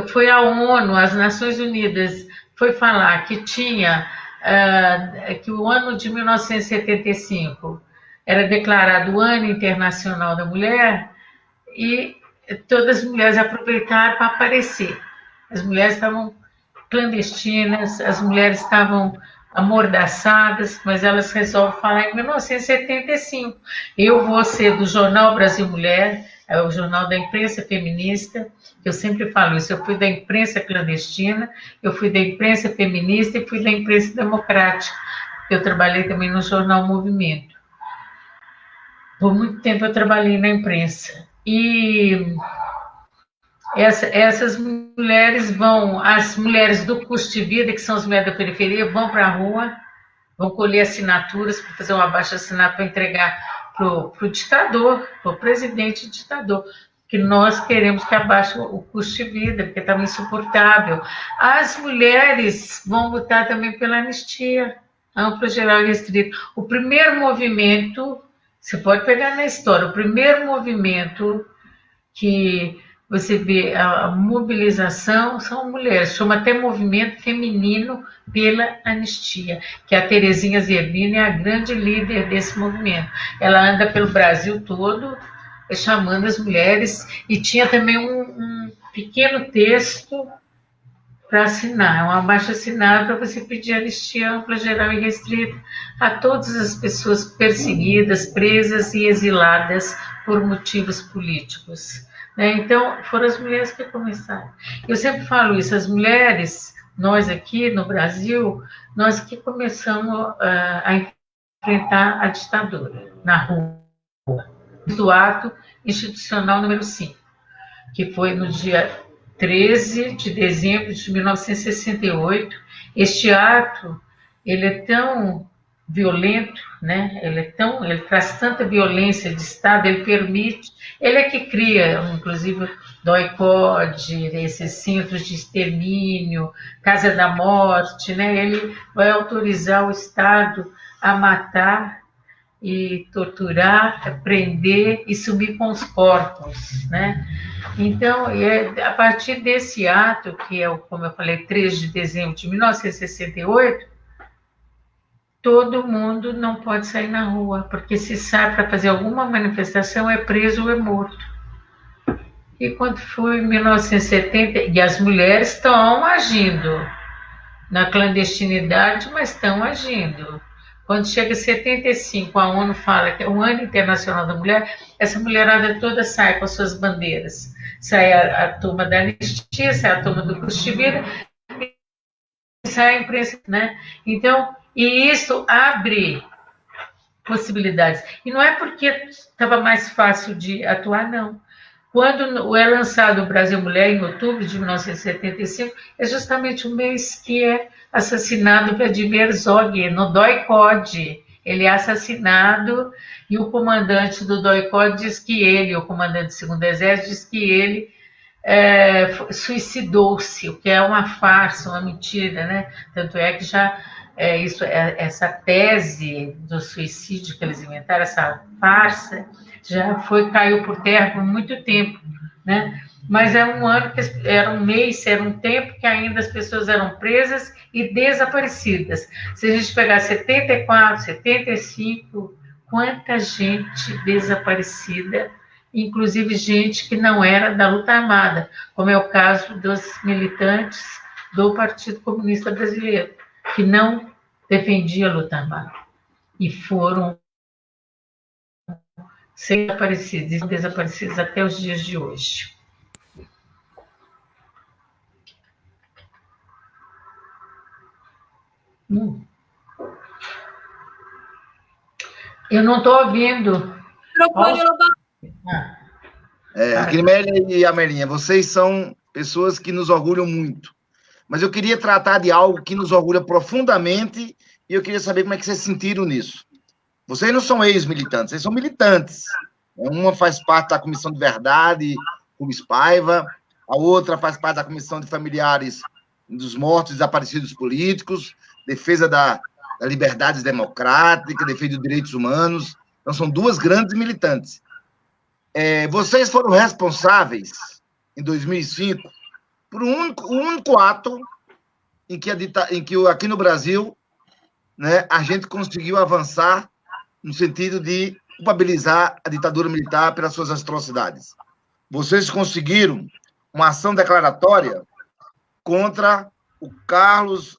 Foi a ONU, as Nações Unidas, foi falar que tinha que o ano de 1975 era declarado o Ano Internacional da Mulher, e todas as mulheres aproveitaram para aparecer. As mulheres estavam clandestinas, as mulheres estavam amordaçadas, mas elas resolvem falar em 1975. Eu vou ser do Jornal Brasil Mulher, é o jornal da imprensa feminista, eu sempre falo isso, eu fui da imprensa clandestina, eu fui da imprensa feminista e fui da imprensa democrática. Eu trabalhei também no jornal Movimento. Por muito tempo eu trabalhei na imprensa. E essas mulheres as mulheres do custo de vida, que são as mulheres da periferia, vão para a rua, vão colher assinaturas para fazer um abaixo-assinado para entregar para o ditador, para o presidente ditador, que nós queremos que abaixe o custo de vida, porque estava insuportável. As mulheres vão lutar também pela anistia ampla, geral e restrita. O primeiro movimento, você pode pegar na história, o primeiro movimento que você vê a mobilização são mulheres, chama até Movimento Feminino pela Anistia, que a Terezinha Zerbini é a grande líder desse movimento. Ela anda pelo Brasil todo chamando as mulheres, e tinha também um pequeno texto para assinar, um abaixo-assinado para você pedir anistia ampla, geral e restrita a todas as pessoas perseguidas, presas e exiladas por motivos políticos. Então, foram as mulheres que começaram. Eu sempre falo isso, as mulheres, nós aqui no Brasil, nós que começamos a enfrentar a ditadura na rua, do ato institucional número 5, que foi no dia 13 de dezembro de 1968. Este ato, ele é tão violento, né? Ele traz tanta violência de Estado, ele permite, ele é que cria, inclusive, DOI-CODE, esses centros de extermínio, Casa da Morte, né? Ele vai autorizar o Estado a matar e torturar, prender e sumir com os corpos, né? Então, a partir desse ato, que é, como eu falei, 3 de dezembro de 1968, todo mundo não pode sair na rua, porque se sai para fazer alguma manifestação, é preso ou é morto. E quando foi em 1970, e as mulheres estão agindo na clandestinidade, mas estão agindo. Quando chega 75, a ONU fala que é o Ano Internacional da Mulher, essa mulherada toda sai com as suas bandeiras. Sai a turma da anistia, sai a turma do custo de vida, sai a imprensa, né? Então, e isso abre possibilidades. E não é porque estava mais fácil de atuar, não. Quando é lançado o Brasil Mulher, em outubro de 1975, é justamente o mês que é assassinado Vladimir Herzog, no DOI-CODE. Ele é assassinado e o comandante do DOI-CODE diz que ele, o comandante do 2º Exército, diz que ele suicidou-se, o que é uma farsa, uma mentira, né? Tanto é que já essa tese do suicídio que eles inventaram, essa farsa, já caiu por terra por muito tempo, né? Mas é um ano que era um mês, era um tempo que ainda as pessoas eram presas e desaparecidas. Se a gente pegar 74, 75, quanta gente desaparecida, inclusive gente que não era da luta armada, como é o caso dos militantes do Partido Comunista Brasileiro, que não defendia a luta armada, e foram desaparecidos até os dias de hoje. Eu não estou ouvindo. Crimélia e Amelinha, vocês são pessoas que nos orgulham muito. Mas eu queria tratar de algo que nos orgulha profundamente e eu queria saber como é que vocês sentiram nisso. Vocês não são ex-militantes, vocês são militantes. Uma faz parte da Comissão de Verdade, Rubens Paiva, a outra faz parte da Comissão de Familiares dos Mortos e Desaparecidos Políticos, defesa da liberdade democrática, defesa dos direitos humanos. Então, são duas grandes militantes. Vocês foram responsáveis, em 2005, por um único ato em que aqui no Brasil, né, a gente conseguiu avançar no sentido de culpabilizar a ditadura militar pelas suas atrocidades. Vocês conseguiram uma ação declaratória contra o Carlos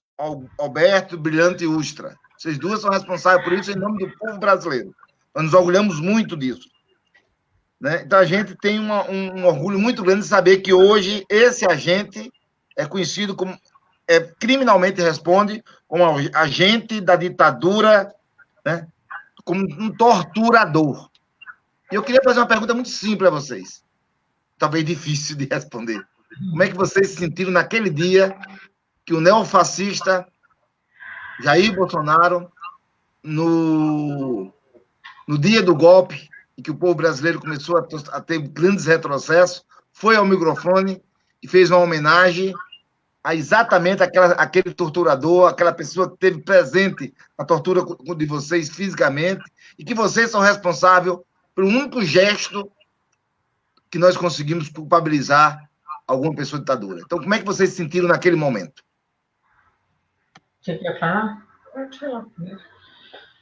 Alberto Brilhante Ustra. Vocês duas são responsáveis por isso em nome do povo brasileiro. Nós nos orgulhamos muito disso. Né? Então, a gente tem um orgulho muito grande de saber que hoje esse agente é conhecido como... criminalmente responde como agente da ditadura, né? Como um torturador. E eu queria fazer uma pergunta muito simples a vocês, talvez difícil de responder. Como é que vocês se sentiram naquele dia que o neofascista Jair Bolsonaro, no dia do golpe, em que o povo brasileiro começou a ter grandes retrocessos, foi ao microfone e fez uma homenagem a exatamente aquele torturador, aquela pessoa que esteve presente na tortura de vocês fisicamente, e que vocês são responsáveis pelo único gesto que nós conseguimos culpabilizar alguma pessoa de ditadura. Então, como é que vocês se sentiram naquele momento? Você quer falar? Pode falar.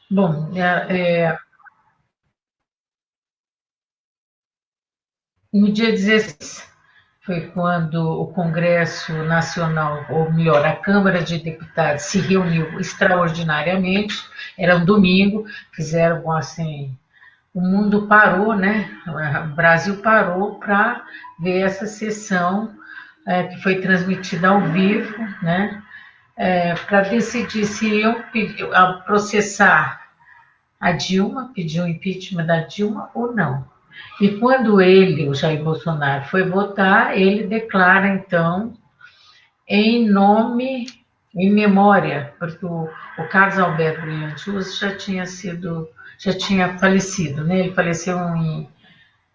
Bom, no dia 16, foi quando o Congresso Nacional, ou melhor, a Câmara de Deputados se reuniu extraordinariamente, era um domingo, fizeram assim, o mundo parou, né? O Brasil parou para ver essa sessão que foi transmitida ao vivo, né? Para decidir se iam processar a Dilma, pedir o impeachment da Dilma ou não. E quando o Jair Bolsonaro, foi votar, ele declara, então, em nome em memória, porque o Carlos Alberto Brilhante Ustra já tinha falecido, né? Ele faleceu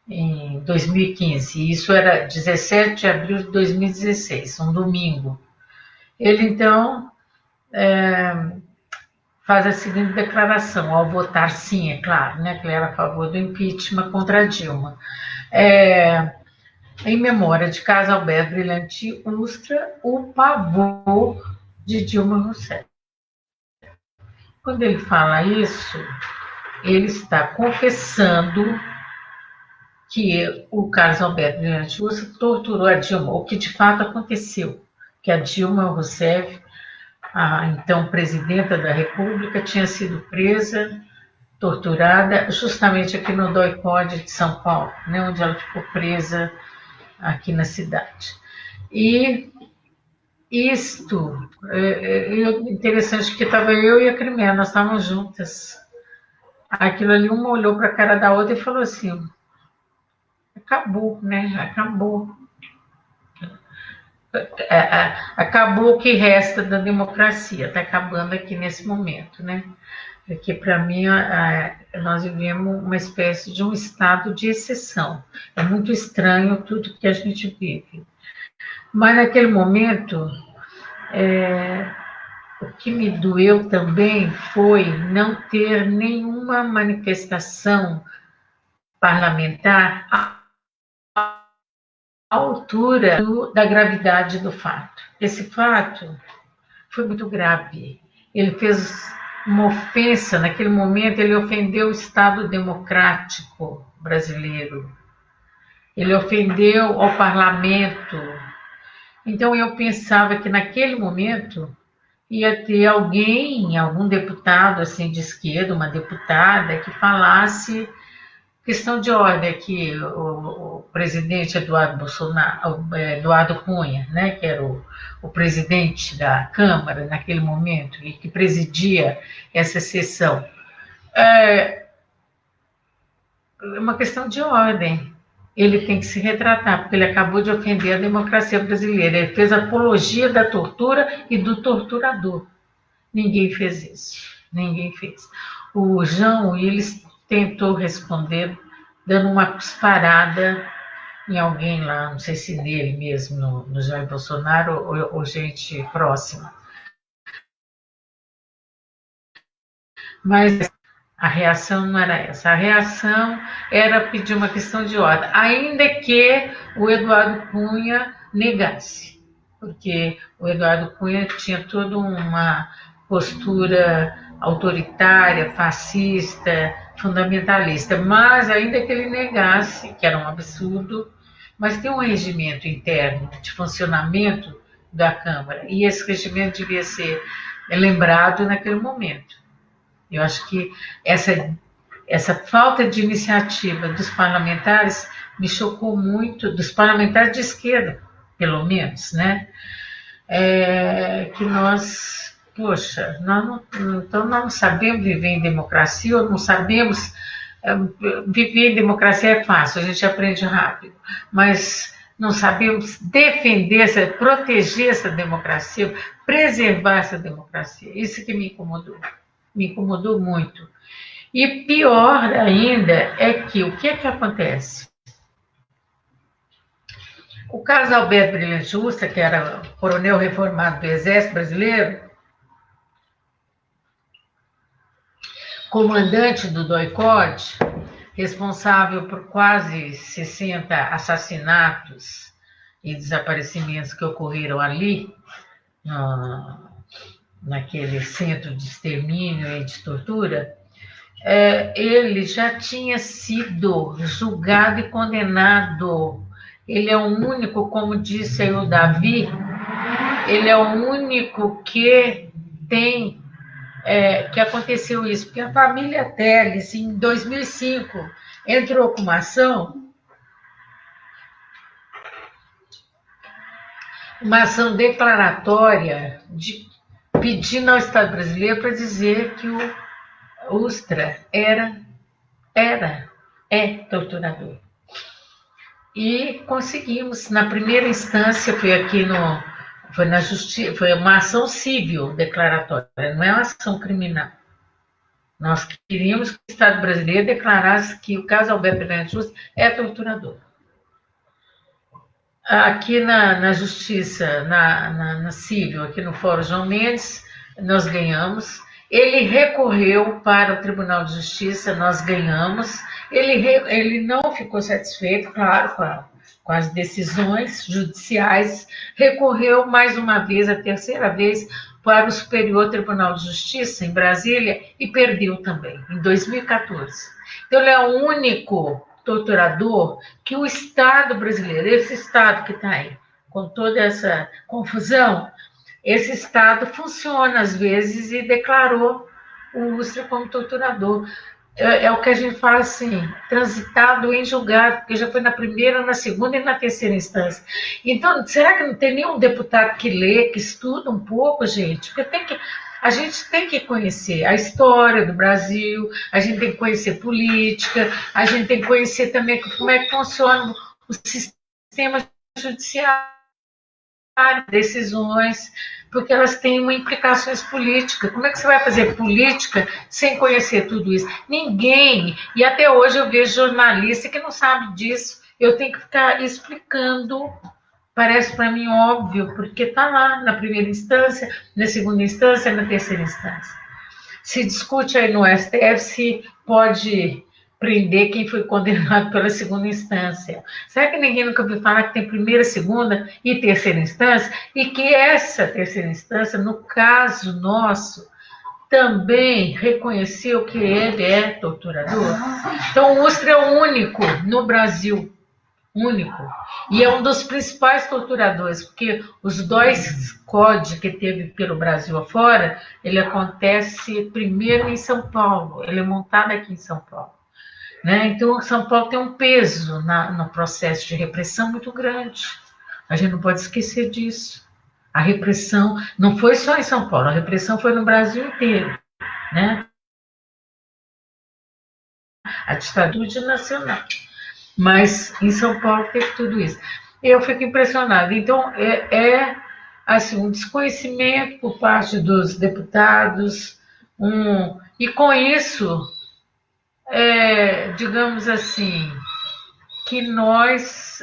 em 2015, e isso era 17 de abril de 2016, um domingo. Ele, então, faz a seguinte declaração, ao votar sim, é claro, né, que ele era a favor do impeachment contra Dilma. Em memória de Carlos Alberto Brilhante Ustra, o pavor de Dilma Rousseff. Quando ele fala isso, ele está confessando que o Carlos Alberto Brilhante Ustra torturou a Dilma, o que de fato aconteceu, que a Dilma Rousseff, a então presidenta da República, tinha sido presa, torturada, justamente aqui no DOI-CODE de São Paulo, né, onde ela ficou presa aqui na cidade. E isto, interessante que estava eu e a Crimea, nós estávamos juntas. Aquilo ali, uma olhou para a cara da outra e falou assim, acabou, né? Acabou. Acabou o que resta da democracia, está acabando aqui nesse momento, né? Porque, para mim, nós vivemos uma espécie de um estado de exceção. É muito estranho tudo que a gente vive. Mas, naquele momento, o que me doeu também foi não ter nenhuma manifestação parlamentar à altura da gravidade do fato. Esse fato foi muito grave. Ele fez uma ofensa, naquele momento ele ofendeu o Estado democrático brasileiro. Ele ofendeu ao parlamento. Então eu pensava que naquele momento ia ter algum deputado assim de esquerda, uma deputada, que falasse questão de ordem, que o presidente Eduardo Cunha, né, que era o presidente da Câmara naquele momento e que presidia essa sessão, é uma questão de ordem. Ele tem que se retratar, porque ele acabou de ofender a democracia brasileira. Ele fez apologia da tortura e do torturador. Ninguém fez isso. Ninguém fez. O Jean Willis tentou responder dando uma cusparada em alguém lá, não sei se nele mesmo, no Jair Bolsonaro, ou gente próxima. Mas a reação não era essa. A reação era pedir uma questão de ordem, ainda que o Eduardo Cunha negasse, porque o Eduardo Cunha tinha toda uma postura autoritária, fascista, fundamentalista, mas ainda que ele negasse, que era um absurdo, mas tem um regimento interno de funcionamento da Câmara, e esse regimento devia ser lembrado naquele momento. Eu acho que essa falta de iniciativa dos parlamentares me chocou muito, dos parlamentares de esquerda, pelo menos, né? Que nós, poxa, então nós não sabemos viver em democracia, ou não sabemos. Viver em democracia é fácil, a gente aprende rápido, mas não sabemos defender, proteger essa democracia, preservar essa democracia. Isso que me incomodou muito. E pior ainda é que o que acontece? O Carlos Alberto Brilhante Ustra, que era coronel reformado do Exército Brasileiro, comandante do DOI-CODE, responsável por quase 60 assassinatos e desaparecimentos que ocorreram ali, naquele centro de extermínio e de tortura, ele já tinha sido julgado e condenado. Ele é o único, como disse aí o Davi, ele é o único que tem, que aconteceu isso, porque a família Telles, em 2005, entrou com uma ação declaratória pedindo ao Estado brasileiro para dizer que o Ustra é torturador. E conseguimos, na primeira instância, foi aqui Foi na justiça, foi uma ação civil declaratória, não é uma ação criminal. Nós queríamos que o Estado brasileiro declarasse que o caso Alberto Bernardes Russo é torturador. Aqui na Justiça, na Civil, aqui no Fórum João Mendes, nós ganhamos. Ele recorreu para o Tribunal de Justiça, nós ganhamos. Ele não ficou satisfeito, claro, com as decisões judiciais, recorreu mais uma vez, a terceira vez, para o Superior Tribunal de Justiça, em Brasília, e perdeu também, em 2014. Então, ele é o único torturador que o Estado brasileiro, esse Estado que está aí, com toda essa confusão, esse Estado funciona às vezes e declarou o Ustra como torturador. É o que a gente fala assim, transitado em julgado, porque já foi na primeira, na segunda e na terceira instância. Então, será que não tem nenhum deputado que lê, que estuda um pouco, gente? Porque a gente tem que conhecer a história do Brasil, a gente tem que conhecer política, a gente tem que conhecer também como é que funciona o sistema judiciário, decisões, porque elas têm uma implicações políticas. Como é que você vai fazer política sem conhecer tudo isso? Ninguém, e até hoje eu vejo jornalista que não sabe disso, eu tenho que ficar explicando. Parece para mim óbvio, porque está lá na primeira instância, na segunda instância, na terceira instância. Se discute aí no STF se pode prender quem foi condenado pela segunda instância. Será que ninguém nunca ouviu falar que tem primeira, segunda e terceira instância? E que essa terceira instância, no caso nosso, também reconheceu que ele é torturador? Então, o Ustra é o único no Brasil, único. E é um dos principais torturadores, porque os dois COD que teve pelo Brasil afora, ele acontece primeiro em São Paulo, ele é montado aqui em São Paulo. Né? Então, São Paulo tem um peso no processo de repressão muito grande. A gente não pode esquecer disso. A repressão não foi só em São Paulo, a repressão foi no Brasil inteiro. Né? A ditadura nacional. Mas em São Paulo teve tudo isso. Eu fico impressionada. Então, assim, um desconhecimento por parte dos deputados, e com isso, digamos assim, que nós,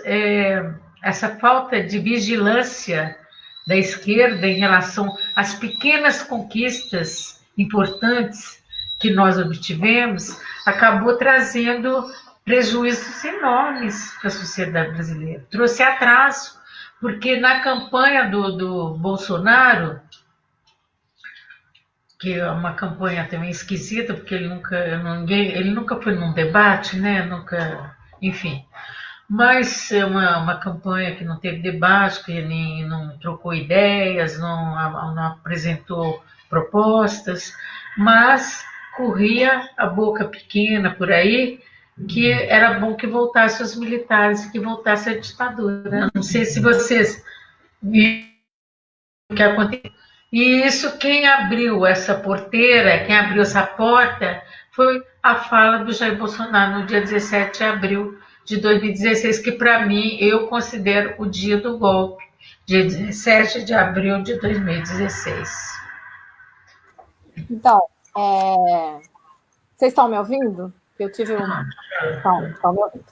essa falta de vigilância da esquerda em relação às pequenas conquistas importantes que nós obtivemos, acabou trazendo prejuízos enormes para a sociedade brasileira. Trouxe atraso, porque na campanha do Bolsonaro, que é uma campanha também esquisita, porque ele nunca foi num debate, né? Enfim. Mas é uma campanha que não teve debate, que nem não trocou ideias, não apresentou propostas, mas corria a boca pequena por aí, que era bom que voltasse os militares, que voltasse a ditadura. Não sei se vocês viram o que aconteceu. E isso, quem abriu essa porteira, quem abriu essa porta, foi a fala do Jair Bolsonaro no dia 17 de abril de 2016, que para mim, eu considero o dia do golpe, dia 17 de abril de 2016. Então, vocês estão me ouvindo? Eu tive um... Estão me ouvindo.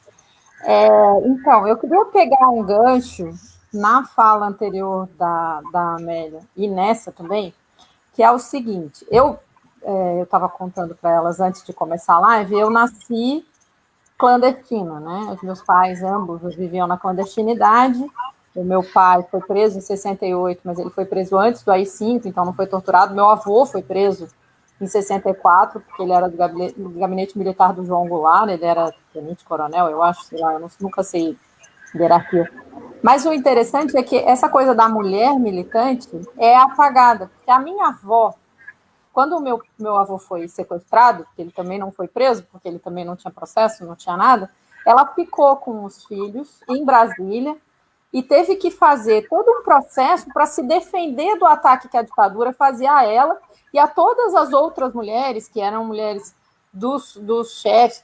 Então, eu queria pegar um gancho na fala anterior da Amélia e nessa também, que é o seguinte, eu estava contando para elas antes de começar a live, eu nasci clandestina, né? Os meus pais, ambos, viviam na clandestinidade. O meu pai foi preso em 68, mas ele foi preso antes do AI-5, então não foi torturado. Meu avô foi preso em 64, porque ele era do gabinete militar do João Goulart, ele era tenente-coronel, eu acho, sei lá, eu nunca sei hierarquia. Mas o interessante é que essa coisa da mulher militante é apagada, porque a minha avó, quando o meu avô foi sequestrado, porque ele também não foi preso, porque ele também não tinha processo, não tinha nada, ela ficou com os filhos em Brasília e teve que fazer todo um processo para se defender do ataque que a ditadura fazia a ela e a todas as outras mulheres, que eram mulheres dos chefes,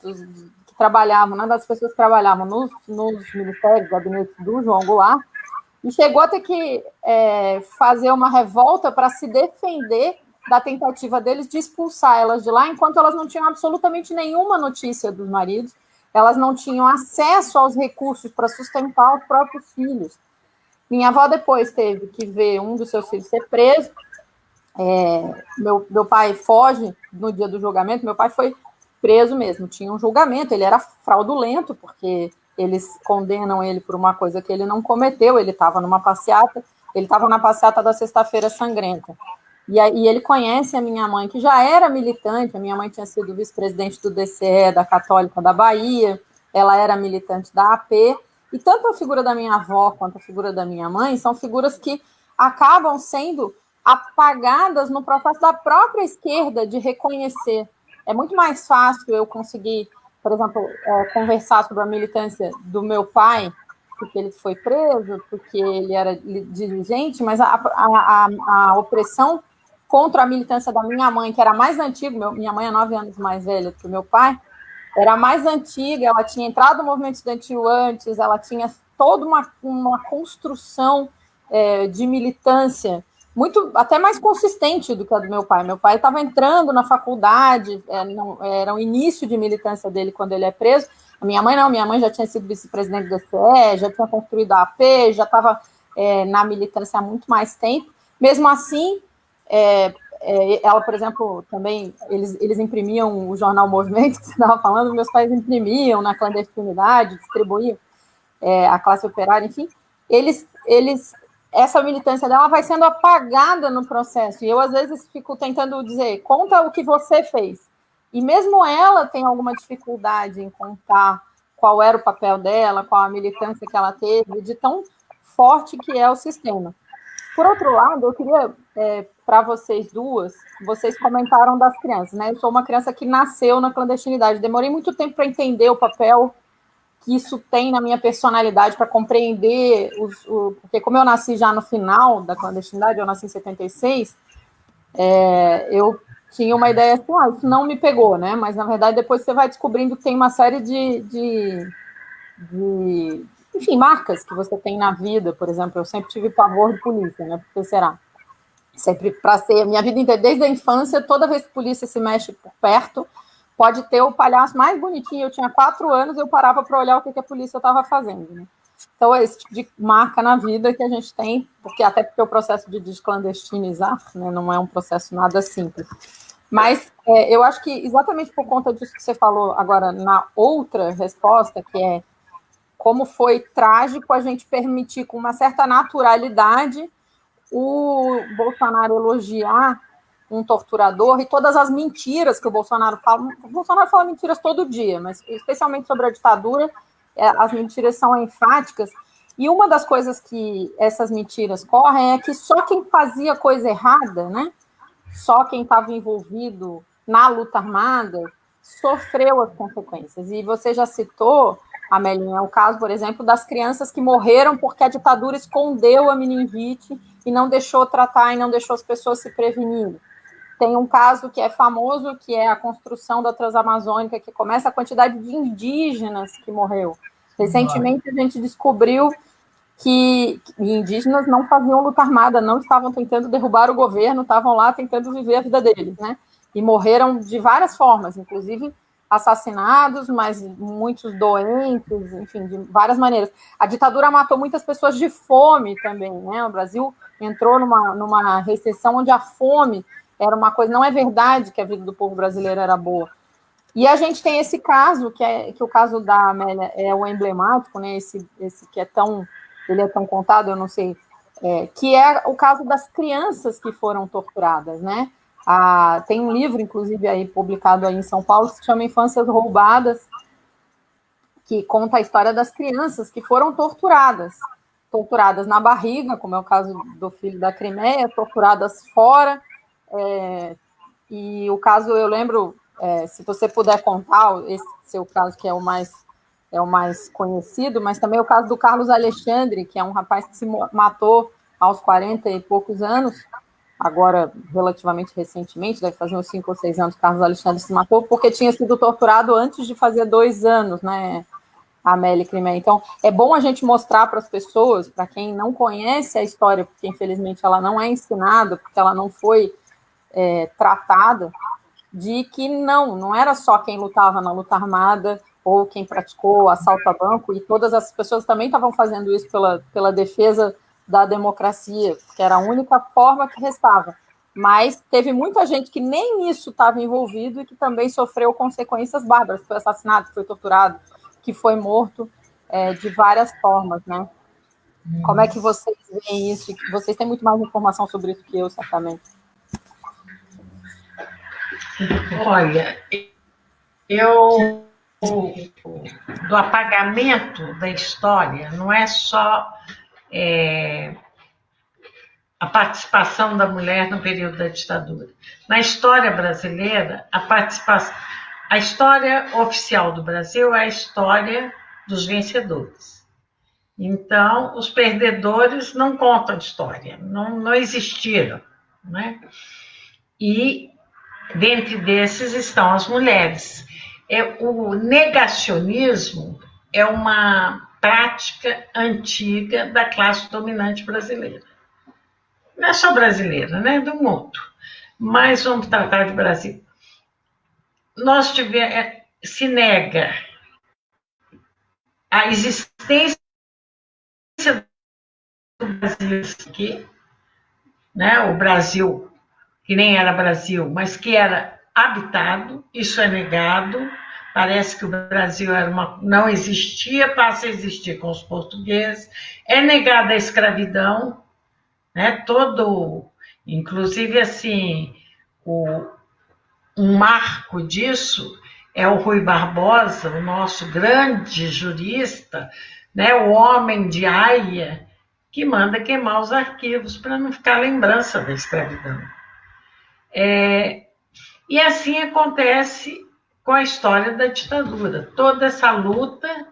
que trabalhavam, né, das pessoas que trabalhavam nos ministérios, gabinetes do João Goulart, e chegou a ter que fazer uma revolta para se defender da tentativa deles de expulsar elas de lá, enquanto elas não tinham absolutamente nenhuma notícia dos maridos, elas não tinham acesso aos recursos para sustentar os próprios filhos. Minha avó depois teve que ver um dos seus filhos ser preso, meu pai foge no dia do julgamento, meu pai foi preso mesmo, tinha um julgamento, ele era fraudulento, porque eles condenam ele por uma coisa que ele não cometeu, ele estava numa passeata, ele estava na passeata da Sexta-feira Sangrenta. E ele conhece a minha mãe, que já era militante, a minha mãe tinha sido vice-presidente do DCE, da Católica da Bahia, ela era militante da AP, e tanto a figura da minha avó quanto a figura da minha mãe são figuras que acabam sendo apagadas no processo da própria esquerda de reconhecer. É muito mais fácil eu conseguir, por exemplo, conversar sobre a militância do meu pai, porque ele foi preso, porque ele era dirigente, mas a opressão contra a militância da minha mãe, que era mais antiga, minha mãe é 9 anos mais velha do que o meu pai, era mais antiga, ela tinha entrado no movimento estudantil antes, ela tinha toda uma construção de militância muito, até mais consistente do que a do meu pai. Meu pai estava entrando na faculdade, era o início de militância dele quando ele é preso. A minha mãe não, minha mãe já tinha sido vice-presidente do DCE, já tinha construído a AP, já estava na militância há muito mais tempo. Mesmo assim, ela, por exemplo, também, eles imprimiam o jornal Movimento, que você estava falando, meus pais imprimiam na clandestinidade, distribuíam a classe operária, enfim, essa militância dela vai sendo apagada no processo, e eu, às vezes, fico tentando dizer, conta o que você fez, e mesmo ela tem alguma dificuldade em contar qual era o papel dela, qual a militância que ela teve, de tão forte que é o sistema. Por outro lado, eu queria, para vocês duas, vocês comentaram das crianças, né? Eu sou uma criança que nasceu na clandestinidade, demorei muito tempo para entender o papel que isso tem na minha personalidade, para compreender, porque como eu nasci já no final da clandestinidade, eu nasci em 76, eu tinha uma ideia assim, isso não me pegou, né? Mas, na verdade, depois você vai descobrindo que tem uma série enfim, marcas que você tem na vida. Por exemplo, eu sempre tive pavor de polícia, né? Por que será? Sempre, minha vida inteira, desde a infância, toda vez que a polícia se mexe por perto, pode ter o palhaço mais bonitinho. Eu tinha 4 anos, eu parava para olhar o que a polícia estava fazendo, né? Então, é esse tipo de marca na vida que a gente tem, até porque o processo de desclandestinizar, né, não é um processo nada simples. Mas eu acho que, exatamente por conta disso que você falou agora, na outra resposta, que é como foi trágico a gente permitir com uma certa naturalidade o Bolsonaro elogiar um torturador e todas as mentiras que o Bolsonaro fala. O Bolsonaro fala mentiras todo dia, mas especialmente sobre a ditadura, as mentiras são enfáticas. E uma das coisas que essas mentiras correm é que só quem fazia coisa errada, né, só quem estava envolvido na luta armada, sofreu as consequências. E você já citou, Amelinha, o caso, por exemplo, das crianças que morreram porque a ditadura escondeu a meningite e não deixou tratar e não deixou as pessoas se prevenirem. Tem um caso que é famoso, que é a construção da Transamazônica, que começa a quantidade de indígenas que morreu. Recentemente a gente descobriu que indígenas não faziam luta armada, não estavam tentando derrubar o governo, estavam lá tentando viver a vida deles, né? E morreram de várias formas, inclusive assassinados, mas muitos doentes, enfim, de várias maneiras. A ditadura matou muitas pessoas de fome também, né? O Brasil entrou numa recessão onde a fome era uma coisa, não é verdade que a vida do povo brasileiro era boa. E a gente tem esse caso, que o caso da Amélia é o emblemático, né? Esse que ele é tão contado, eu não sei, que é o caso das crianças que foram torturadas, né? Tem um livro, inclusive, aí, publicado aí em São Paulo, que se chama Infâncias Roubadas, que conta a história das crianças que foram torturadas na barriga, como é o caso do filho da Crimeia, torturadas fora, e o caso, eu lembro, se você puder contar, esse seu caso, que é o mais conhecido, mas também o caso do Carlos Alexandre, que é um rapaz que se matou aos 40 e poucos anos, agora relativamente recentemente, deve fazer uns 5 ou 6 anos, Carlos Alexandre se matou porque tinha sido torturado antes de fazer 2 anos, né? Amélia Crimé. Então, é bom a gente mostrar para as pessoas, para quem não conhece a história, porque infelizmente ela não é ensinada, porque ela não foi tratada, de que não era só quem lutava na luta armada ou quem praticou assalto a banco, e todas as pessoas também estavam fazendo isso pela defesa da democracia, que era a única forma que restava. Mas teve muita gente que nem nisso estava envolvido e que também sofreu consequências bárbaras, que foi assassinado, que foi torturado, que foi morto de várias formas, né? Como é que vocês veem isso? Vocês têm muito mais informação sobre isso que eu, certamente. Olha, eu do apagamento da história não é só a participação da mulher no período da ditadura. Na história brasileira, a história oficial do Brasil é a história dos vencedores. Então, os perdedores não contam história, não existiram, né? E dentre desses estão as mulheres. O negacionismo é uma prática antiga da classe dominante brasileira. Não é só brasileira, né? Do mundo. Mas vamos tratar de Brasil. Se nega a existência do Brasil aqui, né? O Brasil que nem era Brasil, mas que era habitado, isso é negado. Parece que o Brasil não existia, passa a existir com os portugueses. É negada a escravidão, né? Inclusive, assim, um marco disso é o Rui Barbosa, o nosso grande jurista, né? O homem de Haia, que manda queimar os arquivos para não ficar lembrança da escravidão. E assim acontece com a história da ditadura. Toda essa luta,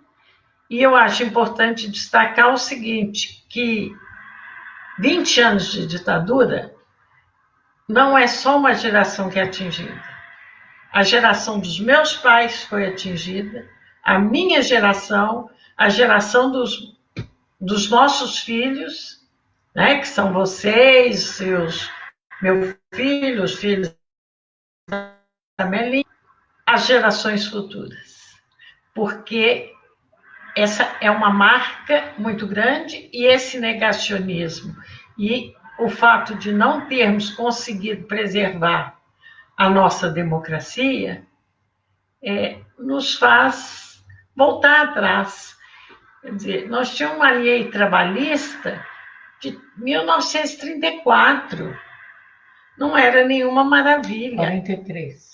e eu acho importante destacar o seguinte, que 20 anos de ditadura não é só uma geração que é atingida. A geração dos meus pais foi atingida, a minha geração, a geração dos nossos filhos, né, que são vocês, meu filho, os filhos da Melinha, as gerações futuras. Porque essa é uma marca muito grande, e esse negacionismo e o fato de não termos conseguido preservar a nossa democracia nos faz voltar atrás. Quer dizer, nós tínhamos uma lei trabalhista de 1934. Não era nenhuma maravilha. 43.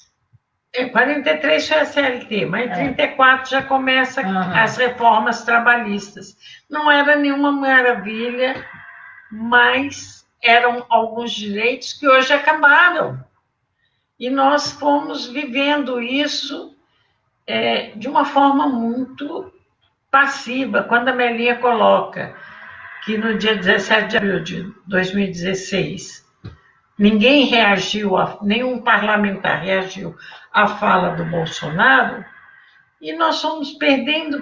43 foi a CLT, mas em 34 já começa as reformas trabalhistas. Não era nenhuma maravilha, mas eram alguns direitos que hoje acabaram. E nós fomos vivendo isso de uma forma muito passiva. Quando a Melinha coloca que no dia 17 de abril de 2016, ninguém reagiu, nenhum parlamentar reagiu à fala do Bolsonaro, e nós fomos perdendo,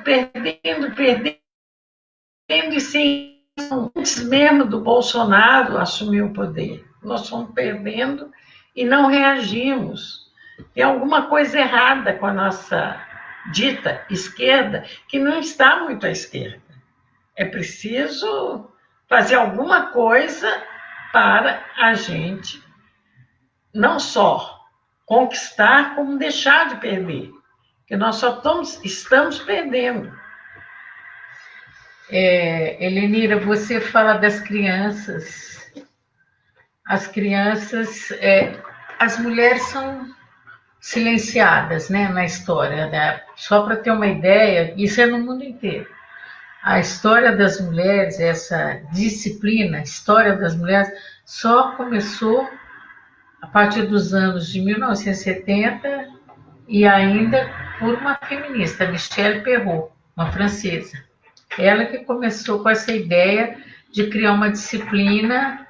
e sem antes mesmo do Bolsonaro assumir o poder. Nós fomos perdendo e não reagimos. Tem alguma coisa errada com a nossa dita esquerda, que não está muito à esquerda. É preciso fazer alguma coisa para a gente não só conquistar, como deixar de perder. Porque nós só estamos perdendo. Helenira, você fala das crianças. As crianças, as mulheres são silenciadas, né, na história, né? Só para ter uma ideia, isso é no mundo inteiro. A história das mulheres, essa disciplina, história das mulheres, só começou a partir dos anos de 1970 e ainda por uma feminista, Michelle Perrault, uma francesa. Ela que começou com essa ideia de criar uma disciplina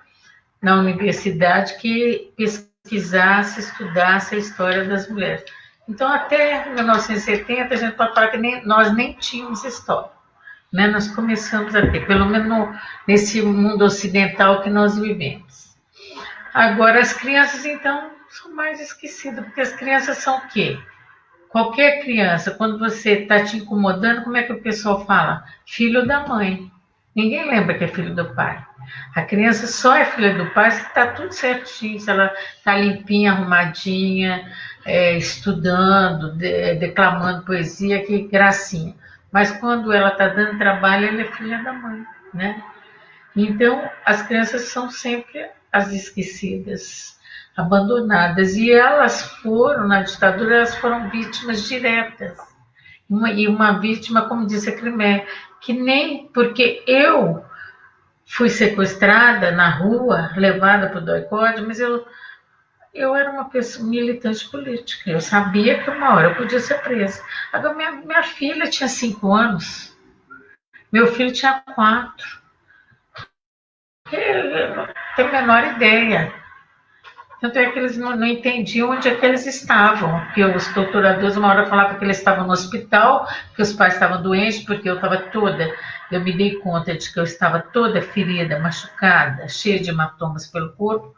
na universidade que pesquisasse, estudasse a história das mulheres. Então, até 1970, a gente pode falar que nós nem tínhamos história. Né? Nós começamos a ter, pelo menos nesse mundo ocidental que nós vivemos. Agora, as crianças, então, são mais esquecidas, porque as crianças são o quê? Qualquer criança, quando você está te incomodando, como é que o pessoal fala? Filho da mãe. Ninguém lembra que é filho do pai. A criança só é filha do pai se está tudo certinho, se ela está limpinha, arrumadinha, estudando, declamando poesia, que gracinha. Mas quando ela está dando trabalho, ela é filha da mãe, né? Então, as crianças são sempre as esquecidas, abandonadas. E elas foram, na ditadura, elas foram vítimas diretas. E uma vítima, como disse a Crimé, que nem porque eu fui sequestrada na rua, levada para o doicode, mas eu era uma pessoa militante política. Eu sabia que uma hora eu podia ser presa. Agora, minha filha tinha 5 anos, meu filho tinha 4. Eu não tenho a menor ideia. Tanto é que eles não entendiam onde é que eles estavam. Porque os torturadores, uma hora falavam que eles estavam no hospital, que os pais estavam doentes, porque eu estava toda... Eu me dei conta de que eu estava toda ferida, machucada, cheia de hematomas pelo corpo,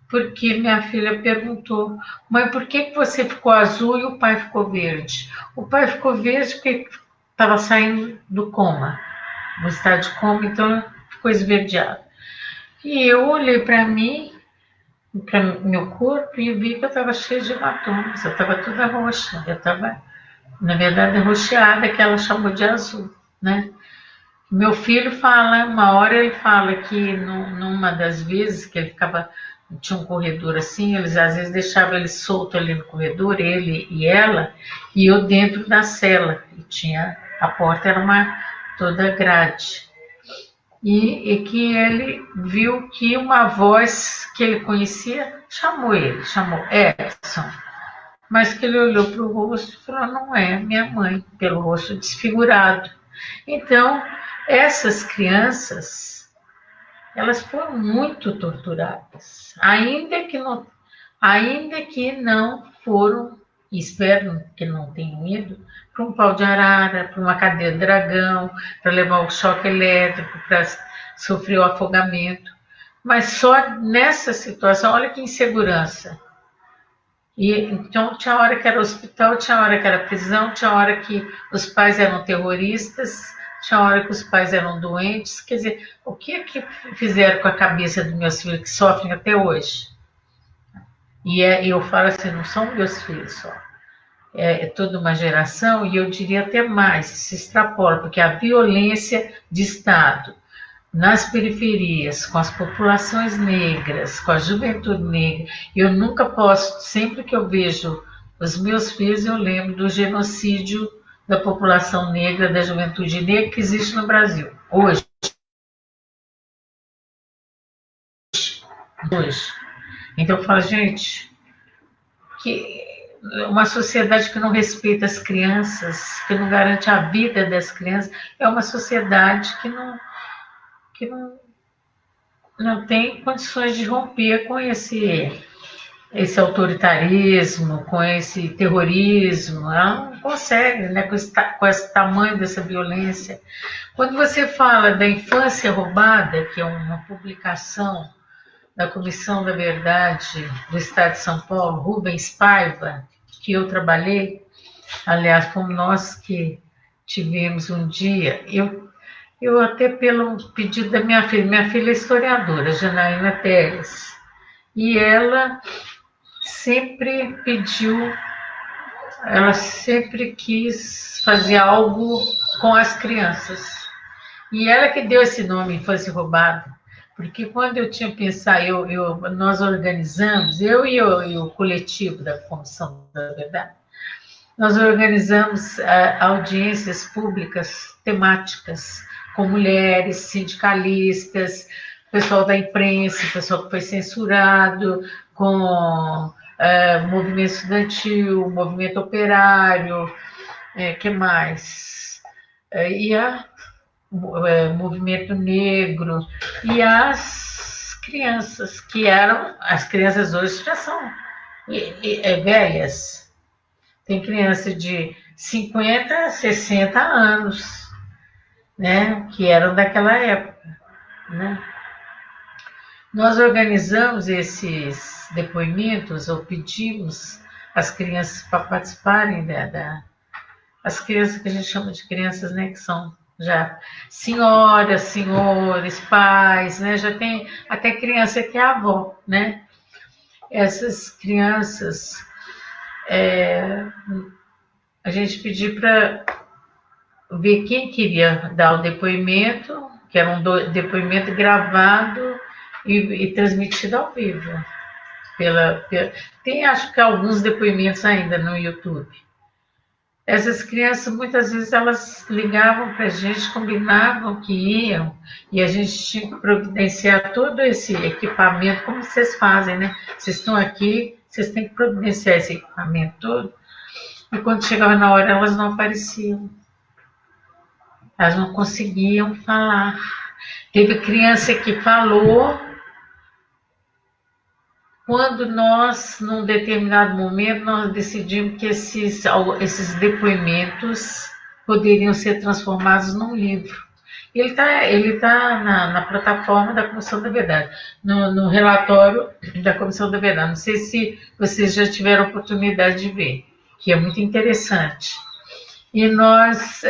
porque minha filha perguntou: mãe, por que você ficou azul e o pai ficou verde? O pai ficou verde porque estava saindo do coma, no estado de coma, então ficou esverdeado. E eu olhei para mim, para meu corpo, e vi que eu estava cheia de hematomas, eu estava toda roxa, eu estava, na verdade, roxeada, que ela chamou de azul, né? Meu filho fala, uma hora ele fala que numa das vezes que ele ficava, tinha um corredor assim, eles às vezes deixavam ele solto ali no corredor, ele e ela, e eu dentro da cela, e tinha, a porta era toda grade. E que ele viu que uma voz que ele conhecia chamou Edson, mas que ele olhou para o rosto e falou: não é minha mãe, pelo rosto desfigurado. Então, essas crianças, elas foram muito torturadas, ainda que não foram, espero que não tenham ido, para um pau de arara, para uma cadeia de dragão, para levar o choque elétrico, para sofrer o afogamento. Mas só nessa situação, olha que insegurança. E então tinha hora que era hospital, tinha hora que era prisão, tinha hora que os pais eram terroristas, tinha hora que os pais eram doentes. Quer dizer, o que é que fizeram com a cabeça dos meus filhos que sofrem até hoje? E eu falo assim, não são meus filhos só. É toda uma geração, e eu diria até mais, se extrapola, porque a violência de Estado nas periferias, com as populações negras, com a juventude negra, eu nunca posso, sempre que eu vejo os meus filhos, eu lembro do genocídio da população negra, da juventude negra que existe no Brasil, hoje. Então eu falo, gente, que uma sociedade que não respeita as crianças, que não garante a vida das crianças, é uma sociedade que não tem condições de romper com esse autoritarismo, com esse terrorismo. Ela não consegue, né, com esse tamanho dessa violência. Quando você fala da infância roubada, que é uma publicação da Comissão da Verdade do Estado de São Paulo, Rubens Paiva, que eu trabalhei, aliás, fomos nós que tivemos um dia, eu até pelo pedido da minha filha é historiadora, Janaína Teres, e ela sempre quis fazer algo com as crianças. E ela que deu esse nome, Infância Roubada. Porque quando eu tinha pensado, nós organizamos, eu e o coletivo da Comissão da Verdade, nós organizamos audiências públicas temáticas com mulheres, sindicalistas, pessoal da imprensa, pessoal que foi censurado, com movimento estudantil, movimento operário, que mais? Movimento negro, e as crianças, as crianças hoje já são velhas, Tem criança de 50 a 60 anos, né, que eram daquela época, né? Nós organizamos esses depoimentos, ou pedimos as crianças para participarem as crianças que a gente chama de crianças, né, que são já senhoras, senhores, pais, né, já tem até criança que é avó, né? Essas crianças, a gente pediu para ver quem queria dar o depoimento, que era um depoimento gravado e transmitido ao vivo. Tem, acho que, alguns depoimentos ainda no YouTube. Essas crianças, muitas vezes, elas ligavam para a gente, combinavam que iam, e a gente tinha que providenciar todo esse equipamento, como vocês fazem, né? Vocês estão aqui, vocês têm que providenciar esse equipamento todo, e quando chegava na hora, elas não apareciam. Elas não conseguiam falar. Teve criança que falou quando nós, num determinado momento, nós decidimos que esses depoimentos poderiam ser transformados num livro. Ele tá na plataforma da Comissão da Verdade, no relatório da Comissão da Verdade. Não sei se vocês já tiveram a oportunidade de ver, que é muito interessante. E nós,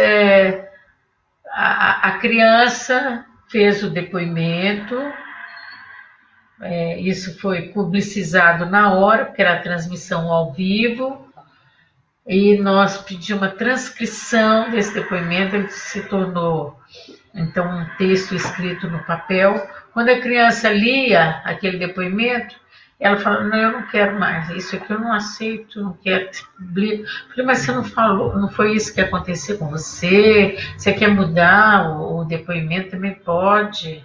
a criança fez o depoimento. Isso foi publicizado na hora, porque era a transmissão ao vivo, e nós pedimos uma transcrição desse depoimento. Ele se tornou, então, um texto escrito no papel. Quando a criança lia aquele depoimento, ela falava: não, eu não quero mais, isso aqui eu não aceito, não quero. Eu falei: mas você não falou, não foi isso que aconteceu com você? Você quer mudar o depoimento? Também pode.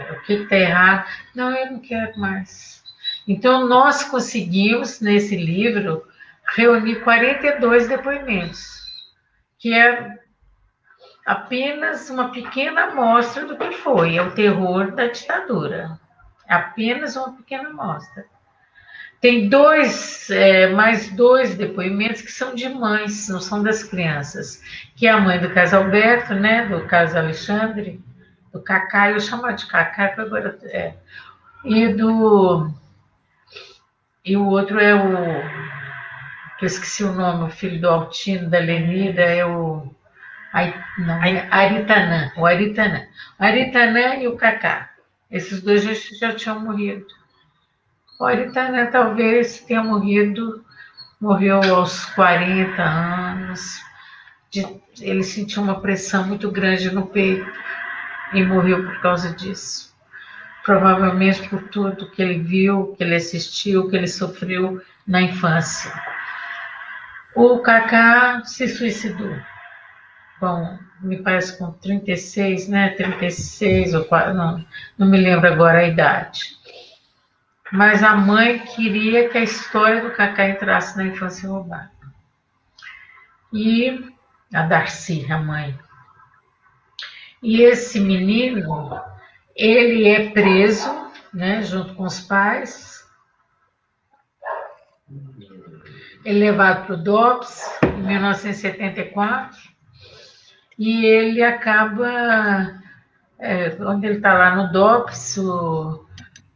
O que está errado? Não, eu não quero mais. Então, nós conseguimos, nesse livro, reunir 42 depoimentos, que é apenas uma pequena amostra do que foi, o terror da ditadura. Apenas uma pequena amostra. Tem mais dois depoimentos que são de mães, não são das crianças, que é a mãe do Carlos Alberto, né, do Carlos Alexandre, do Cacá, eu chamo de Cacá, agora e o outro é que eu esqueci o nome, o filho do Altino, da Lenida, é o Aritanã. O Aritanã e o Cacá. Esses dois já tinham morrido. O Aritanã talvez tenha morreu aos 40 anos. Ele sentiu uma pressão muito grande no peito e morreu por causa disso. Provavelmente por tudo que ele viu, que ele assistiu, que ele sofreu na infância. O Cacá se suicidou. Bom, me parece com 36, né? 36 ou 40, não me lembro agora a idade. Mas a mãe queria que a história do Cacá entrasse na infância roubada. E a Darcy, a mãe. E esse menino, ele é preso, né, junto com os pais. Ele é levado para o DOPS em 1974 e ele acaba, onde ele está lá no DOPS,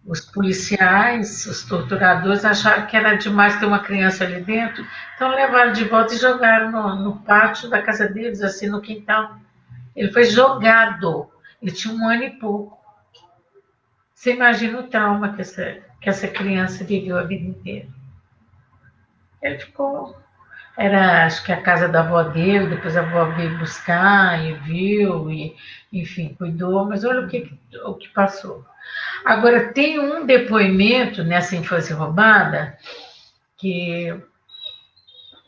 os policiais, os torturadores acharam que era demais ter uma criança ali dentro, então levaram de volta e jogaram no pátio da casa deles, assim, no quintal. Ele foi jogado, ele tinha 1 ano e pouco. Você imagina o trauma que essa criança viveu a vida inteira. Ele ficou, acho que a casa da avó dele, depois a avó veio buscar e viu, e, enfim, cuidou, mas olha o que passou. Agora, tem um depoimento nessa infância roubada, que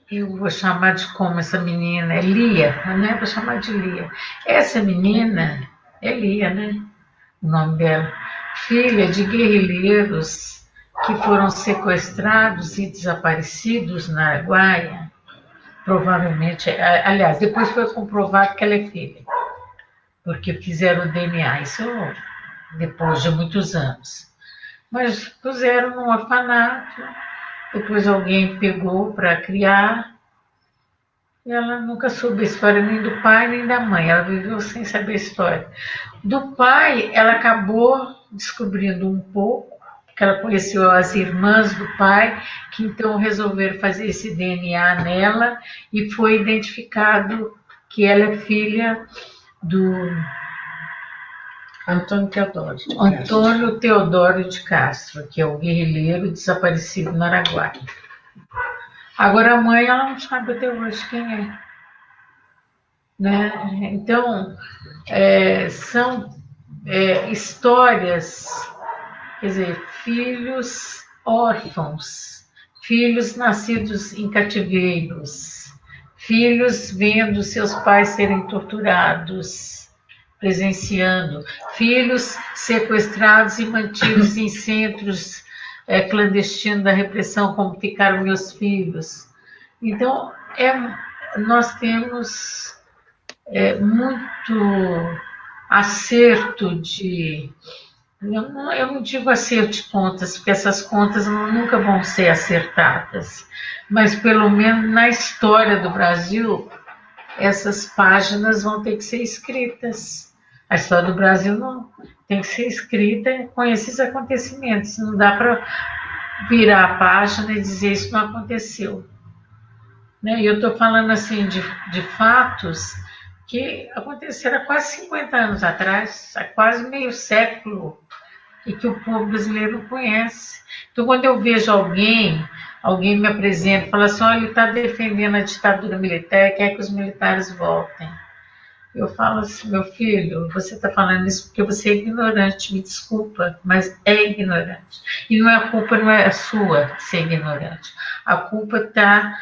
eu vou chamar de como essa menina, é Lia, né? Vou chamar de Lia. Essa menina é Lia, né? O nome dela. Filha de guerrilheiros que foram sequestrados e desaparecidos na Araguaia. Provavelmente, aliás, depois foi comprovado que ela é filha, porque fizeram o DNA, isso depois de muitos anos. Mas puseram num orfanato depois alguém pegou para criar, e ela nunca soube a história nem do pai nem da mãe, ela viveu sem saber a história. Do pai, ela acabou descobrindo um pouco, que ela conheceu as irmãs do pai, que então resolveram fazer esse DNA nela, e foi identificado que ela é filha do Antônio Teodoro de Castro, que é o guerrilheiro desaparecido no Araguaia. Agora a mãe, ela não sabe até hoje quem é. Né? Então, são histórias, quer dizer, filhos órfãos, filhos nascidos em cativeiros, filhos vendo seus pais serem torturados, presenciando, filhos sequestrados e mantidos em centros clandestinos da repressão, como ficaram meus filhos. Então, nós temos muito acerto de... Eu não digo acerto de contas, porque essas contas nunca vão ser acertadas, mas pelo menos na história do Brasil, essas páginas vão ter que ser escritas. A história do Brasil não tem que ser escrita com esses acontecimentos. Não dá para virar a página e dizer isso não aconteceu. Né? E eu estou falando assim de fatos que aconteceram há quase 50 anos atrás, há quase meio século, e que o povo brasileiro não conhece. Então, quando eu vejo alguém me apresenta e fala assim, olha, ele está defendendo a ditadura militar e quer que os militares voltem. Eu falo assim, meu filho, você está falando isso porque você é ignorante, me desculpa, mas é ignorante. E a culpa não é sua de ser ignorante. A culpa está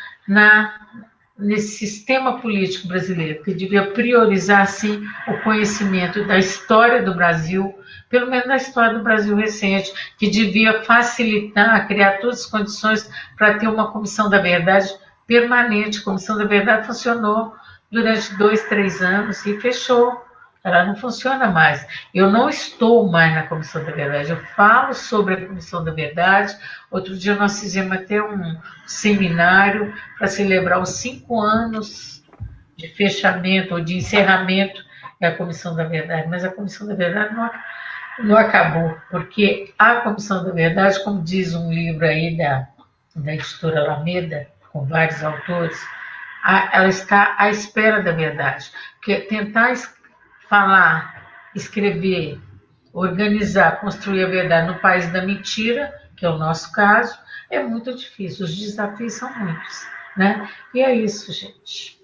nesse sistema político brasileiro, que devia priorizar, sim, o conhecimento da história do Brasil, pelo menos da história do Brasil recente, que devia facilitar, criar todas as condições para ter uma comissão da verdade permanente. A comissão da verdade funcionou durante 2, 3 anos e fechou. Ela não funciona mais. Eu não estou mais na Comissão da Verdade. Eu falo sobre a Comissão da Verdade. Outro dia nós fizemos até um seminário para celebrar os 5 anos de fechamento ou de encerramento da Comissão da Verdade. Mas a Comissão da Verdade não acabou, porque a Comissão da Verdade, como diz um livro aí da editora Alameda, com vários autores, ela está à espera da verdade. Porque tentar falar, escrever, organizar, construir a verdade no país da mentira, que é o nosso caso, é muito difícil. Os desafios são muitos, né? E é isso, gente.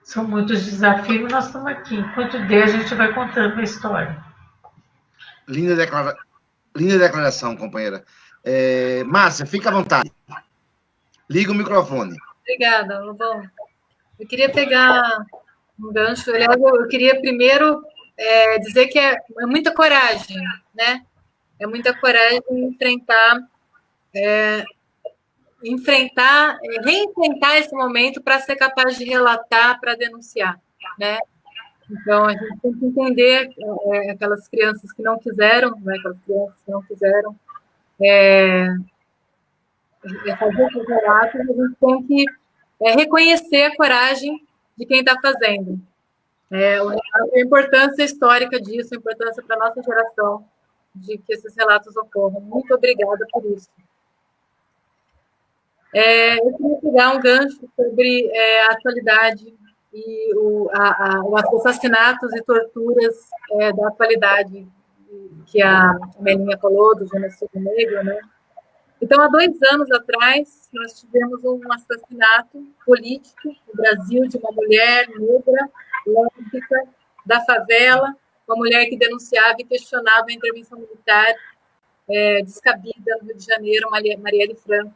São muitos desafios e nós estamos aqui. Enquanto der, a gente vai contando a história. Linda declaração, companheira. Márcia, fica à vontade. Liga o microfone. Obrigada, Lobão. Eu queria pegar um gancho. Aliás, eu queria primeiro dizer que é muita coragem, né? É muita coragem reenfrentar esse momento para ser capaz de relatar, para denunciar, né? Então, a gente tem que entender aquelas crianças que não quiseram, né? Aquelas crianças que não quiseram fazer esses relatos, a gente tem que reconhecer a coragem de quem está fazendo. A importância histórica disso, a importância para a nossa geração de que esses relatos ocorram. Muito obrigada por isso. Eu queria pegar um gancho sobre a atualidade e os assassinatos e torturas da atualidade que a Melinha falou, do genocídio negro, né? Então, há 2 anos atrás, nós tivemos um assassinato político no Brasil de uma mulher negra, lésbica, da favela, uma mulher que denunciava e questionava a intervenção militar descabida no Rio de Janeiro, Marielle Franco,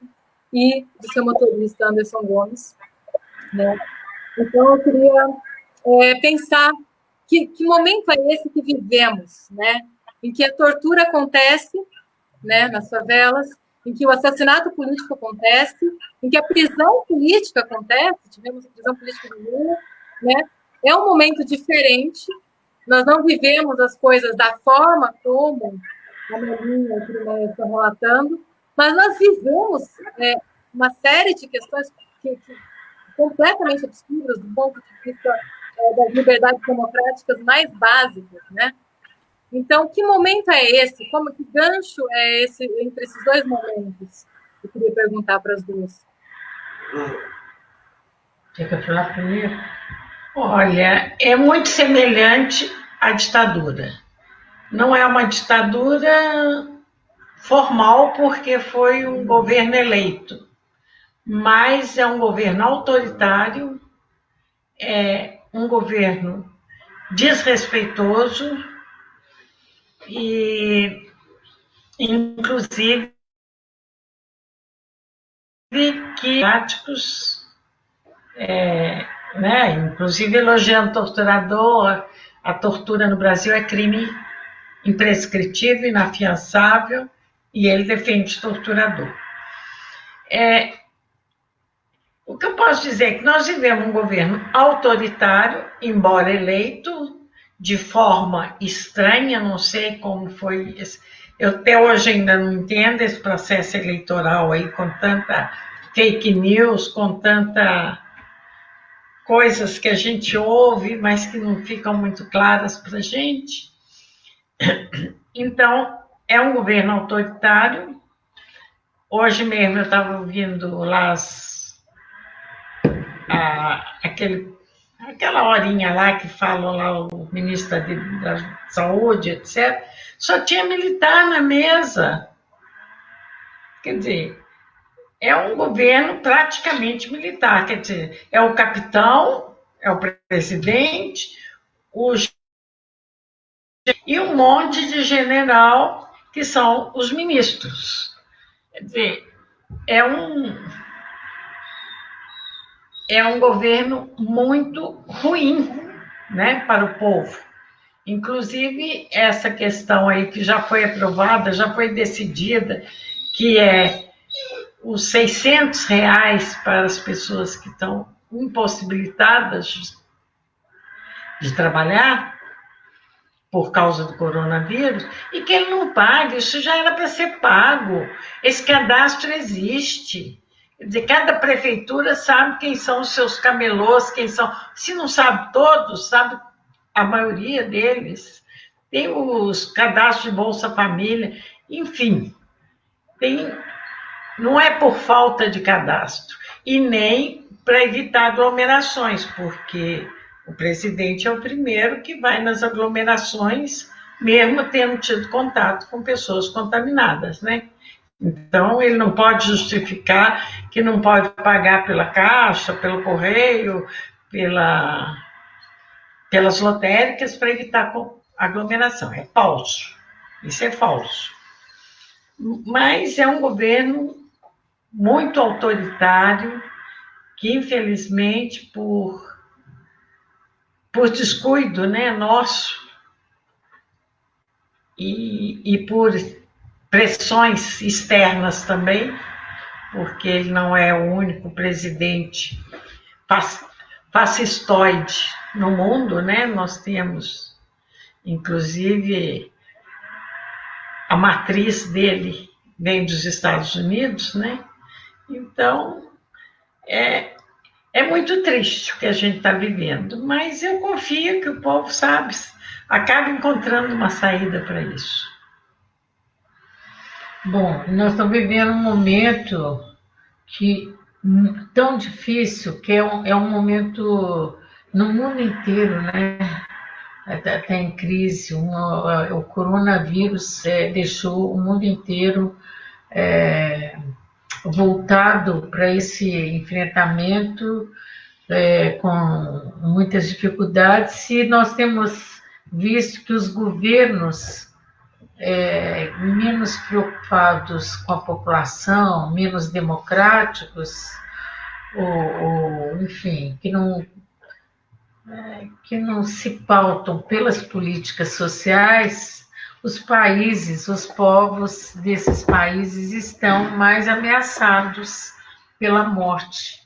e do seu motorista, Anderson Gomes. Né? Então, eu queria pensar que momento é esse que vivemos, né? Em que a tortura acontece, né, nas favelas, em que o assassinato político acontece, em que a prisão política acontece, tivemos a prisão política do Lula, né? É um momento diferente, nós não vivemos as coisas da forma como a Melinha e a Crimeia estão relatando, Mas nós vivemos uma série de questões que completamente absurdas do ponto de vista das liberdades democráticas mais básicas, né? Então, que momento é esse? Que gancho é esse entre esses dois momentos? Eu queria perguntar para as duas. Quer falar primeiro? Olha, é muito semelhante à ditadura. Não é uma ditadura formal, porque foi um governo eleito, mas é um governo autoritário, é um governo desrespeitoso e, inclusive, que práticos, né, inclusive elogiando torturador. A tortura no Brasil é crime imprescritível, inafiançável, e ele defende torturador. O que eu posso dizer é que nós vivemos um governo autoritário, embora eleito, de forma estranha, não sei como foi. Eu até hoje ainda não entendo esse processo eleitoral aí, com tanta fake news, com tanta coisas que a gente ouve, mas que não ficam muito claras para a gente. Então, é um governo autoritário. Hoje mesmo eu estava ouvindo lá aquela horinha lá que falam lá o ministro da Saúde, etc. Só tinha militar na mesa. Quer dizer, é um governo praticamente militar. Quer dizer, é o capitão, é o presidente, e um monte de general que são os ministros. Quer dizer, é um governo muito ruim, né, para o povo. Inclusive, essa questão aí que já foi aprovada, já foi decidida, que é os R$600 para as pessoas que estão impossibilitadas de trabalhar por causa do coronavírus, e que ele não pague. Isso já era para ser pago. Esse cadastro existe. Quer dizer, cada prefeitura sabe quem são os seus camelôs, quem são. Se não sabe todos, sabe a maioria deles. Tem os cadastros de Bolsa Família, enfim. Não é por falta de cadastro, e nem para evitar aglomerações, porque o presidente é o primeiro que vai nas aglomerações, mesmo tendo tido contato com pessoas contaminadas, né? Então, ele não pode justificar que não pode pagar pela Caixa, pelo correio, pelas lotéricas para evitar aglomeração. É falso. Isso é falso. Mas é um governo muito autoritário, que, infelizmente, por descuido, né, nosso, e por pressões externas também, porque ele não é o único presidente fascistoide no mundo, né? Nós temos, inclusive, a matriz dele vem dos Estados Unidos, né? Então, é muito triste o que a gente está vivendo, mas eu confio que o povo, sabe, acaba encontrando uma saída para isso. Bom, nós estamos vivendo um momento tão difícil, que é um momento no mundo inteiro, né? Está em crise. O coronavírus deixou o mundo inteiro voltado para esse enfrentamento com muitas dificuldades, e nós temos visto que os governos menos preocupados com a população, menos democráticos, ou enfim, que não se pautam pelas políticas sociais, os povos desses países estão mais ameaçados pela morte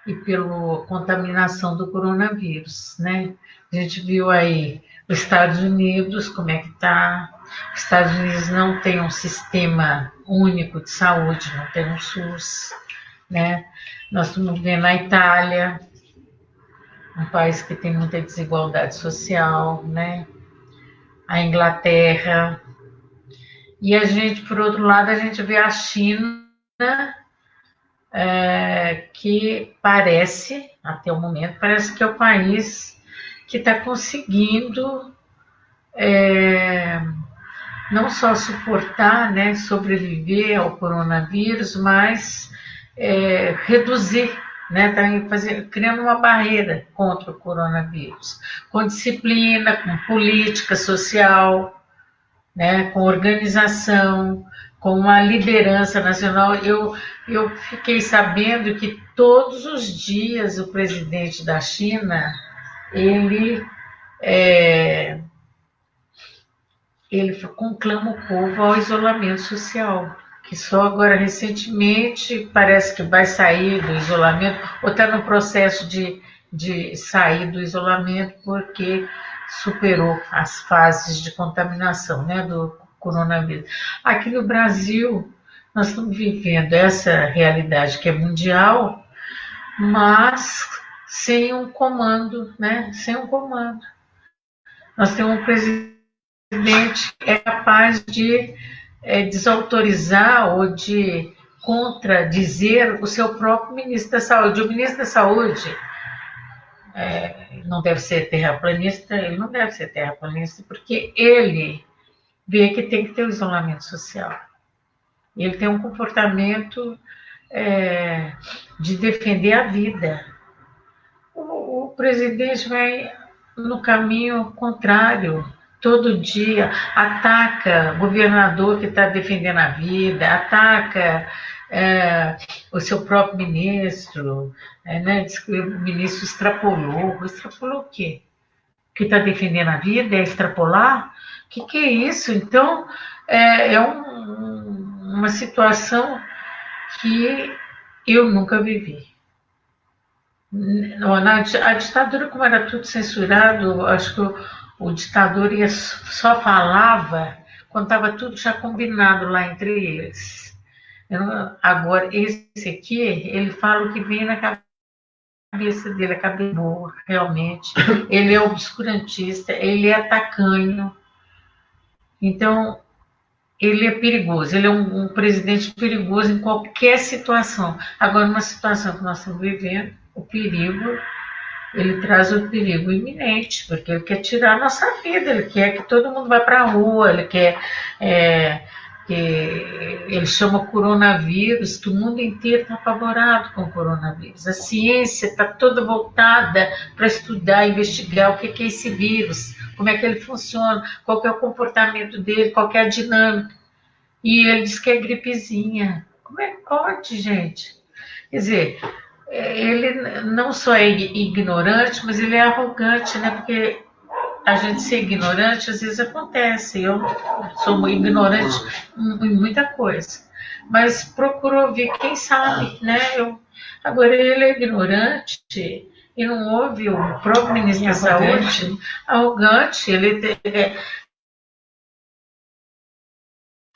e pela contaminação do coronavírus, né? A gente viu aí os Estados Unidos, como é que está, Os Estados Unidos não têm um sistema único de saúde, não tem um SUS, né? Nós estamos vendo a Itália, um país que tem muita desigualdade social, né? A Inglaterra. E a gente, por outro lado, a gente vê a China, que parece, até o momento, parece que é o país que está conseguindo não só suportar, né, sobreviver ao coronavírus, mas reduzir, né, tá criando uma barreira contra o coronavírus, com disciplina, com política social, né, com organização, com uma liderança nacional. Eu fiquei sabendo que todos os dias o presidente da China, ele conclama o povo ao isolamento social, que só agora recentemente parece que vai sair do isolamento, ou está no processo de sair do isolamento porque superou as fases de contaminação, né, do coronavírus. Aqui no Brasil, nós estamos vivendo essa realidade que é mundial, mas sem um comando, né, sem um comando. Nós temos um presidente que é capaz de desautorizar ou de contradizer o seu próprio ministro da Saúde. O ministro da Saúde não deve ser terraplanista, ele não deve ser terraplanista, porque ele vê que tem que ter o isolamento social. Ele tem um comportamento de defender a vida. O presidente vai no caminho contrário. Todo dia ataca o governador que está defendendo a vida, ataca o seu próprio ministro, né? Diz que o ministro extrapolou. Extrapolou o quê? Que está defendendo a vida? É extrapolar? O que é isso? Então, uma situação que eu nunca vivi. A ditadura, como era tudo censurado, acho que o ditador só falava quando estava tudo já combinado lá entre eles. Agora, esse aqui, ele fala o que vem na cabeça dele, a cabeça boa, realmente. Ele é obscurantista, ele é tacanho. Então, ele é perigoso, ele é um presidente perigoso em qualquer situação. Agora, numa situação que nós estamos vivendo, o perigo, ele traz o perigo iminente, porque ele quer tirar a nossa vida, ele quer que todo mundo vá para a rua, ele quer que ele chama coronavírus, que o mundo inteiro está apavorado com o coronavírus. A ciência está toda voltada para estudar, investigar o que é esse vírus, como é que ele funciona, qual que é o comportamento dele, qual que é a dinâmica. E ele diz que é gripezinha. Como é que pode, gente? Quer dizer, ele não só é ignorante, mas ele é arrogante, né? Porque a gente ser ignorante às vezes acontece. Eu sou ignorante em muita coisa, mas procuro ouvir quem sabe, né? Agora ele é ignorante e não ouve o próprio ministro da Saúde, arrogante. Ele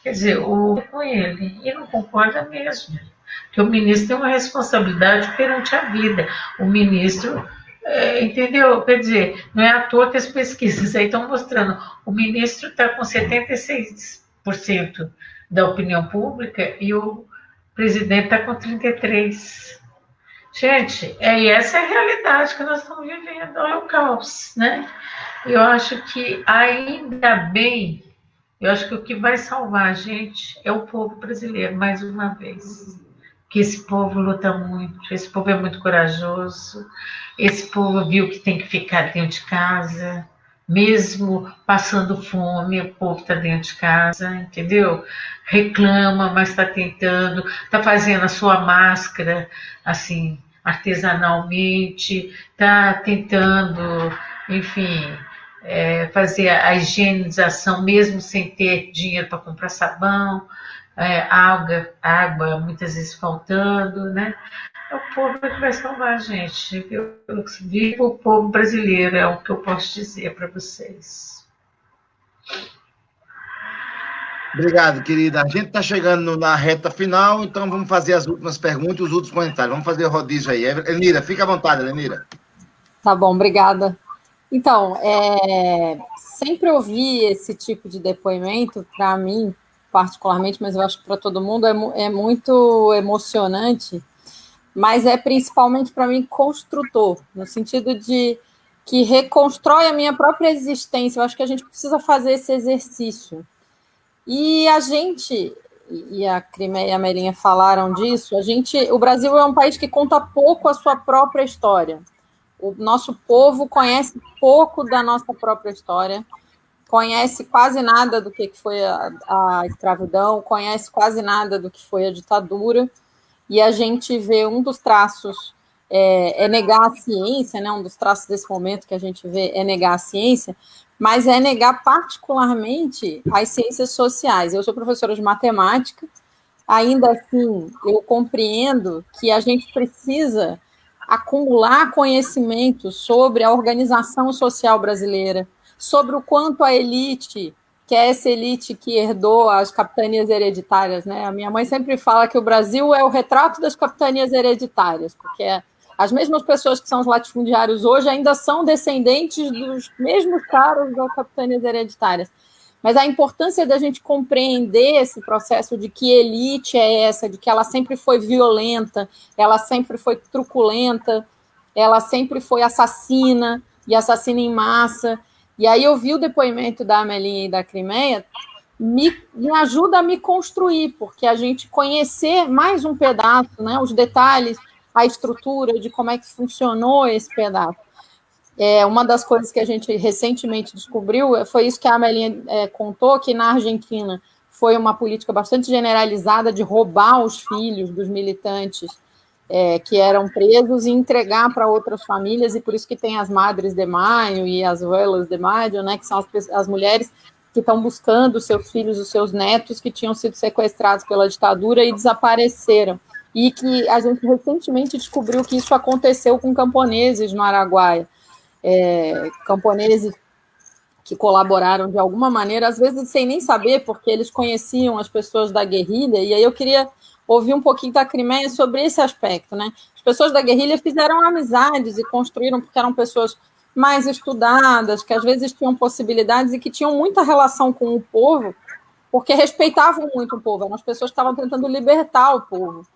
quer dizer, com ele e não concorda mesmo. Porque o ministro tem uma responsabilidade perante a vida. O ministro, entendeu? Quer dizer, não é à toa que as pesquisas aí estão mostrando. O ministro está com 76% da opinião pública e o presidente está com 33%. Gente, essa é a realidade que nós estamos vivendo. Olha o caos, né? Eu acho que ainda bem, eu acho que o que vai salvar a gente é o povo brasileiro, mais uma vez. Que esse povo luta muito, esse povo é muito corajoso, esse povo viu que tem que ficar dentro de casa, mesmo passando fome, o povo está dentro de casa, entendeu? Reclama, mas está tentando, está fazendo a sua máscara, assim, artesanalmente, está tentando, enfim, fazer a higienização, mesmo sem ter dinheiro para comprar sabão, água muitas vezes faltando, né? É o povo que vai salvar a gente. Eu vivo o povo brasileiro, é o que eu posso dizer para vocês. Obrigado, querida. A gente está chegando na reta final, então vamos fazer as últimas perguntas e os últimos comentários. Vamos fazer o rodízio aí. Lenira, fica à vontade, Lenira. Tá bom, obrigada. Então, sempre ouvir esse tipo de depoimento, para mim, particularmente, mas eu acho que para todo mundo é muito emocionante, mas é principalmente para mim construtor, no sentido de que reconstrói a minha própria existência. Eu acho que a gente precisa fazer esse exercício. E a gente, e a Crimeia e a Melinha falaram disso, o Brasil é um país que conta pouco a sua própria história. O nosso povo conhece pouco da nossa própria história, conhece quase nada do que foi a escravidão, conhece quase nada do que foi a ditadura, e a gente vê um dos traços é negar a ciência, né? Um dos traços desse momento que a gente vê é negar a ciência, mas é negar particularmente as ciências sociais. Eu sou professora de matemática, ainda assim eu compreendo que a gente precisa acumular conhecimento sobre a organização social brasileira, sobre o quanto a elite, que é essa elite que herdou as capitanias hereditárias, né? A minha mãe sempre fala que o Brasil é o retrato das capitanias hereditárias, porque as mesmas pessoas que são os latifundiários hoje ainda são descendentes dos mesmos caras das capitanias hereditárias. Mas a importância da gente compreender esse processo de que elite é essa, de que ela sempre foi violenta, ela sempre foi truculenta, ela sempre foi assassina, e assassina em massa. E aí eu vi o depoimento da Amelinha e da Crimeia, me ajuda a me construir, porque a gente conhecer mais um pedaço, né, os detalhes, a estrutura de como é que funcionou esse pedaço. Uma das coisas que a gente recentemente descobriu foi isso que a Amelinha contou, que na Argentina foi uma política bastante generalizada de roubar os filhos dos militantes que eram presos e entregar para outras famílias, e por isso que tem as Madres de Maio e as Velas de Maio, né, que são as mulheres que estão buscando os seus filhos, os seus netos que tinham sido sequestrados pela ditadura e desapareceram. E que a gente recentemente descobriu que isso aconteceu com camponeses no Araguaia. Camponeses que colaboraram de alguma maneira, às vezes sem nem saber, porque eles conheciam as pessoas da guerrilha, e aí eu queria ouvir um pouquinho da Crimeia sobre esse aspecto, né? As pessoas da guerrilha fizeram amizades e construíram, porque eram pessoas mais estudadas, que às vezes tinham possibilidades e que tinham muita relação com o povo, porque respeitavam muito o povo, eram as pessoas que estavam tentando libertar o povo.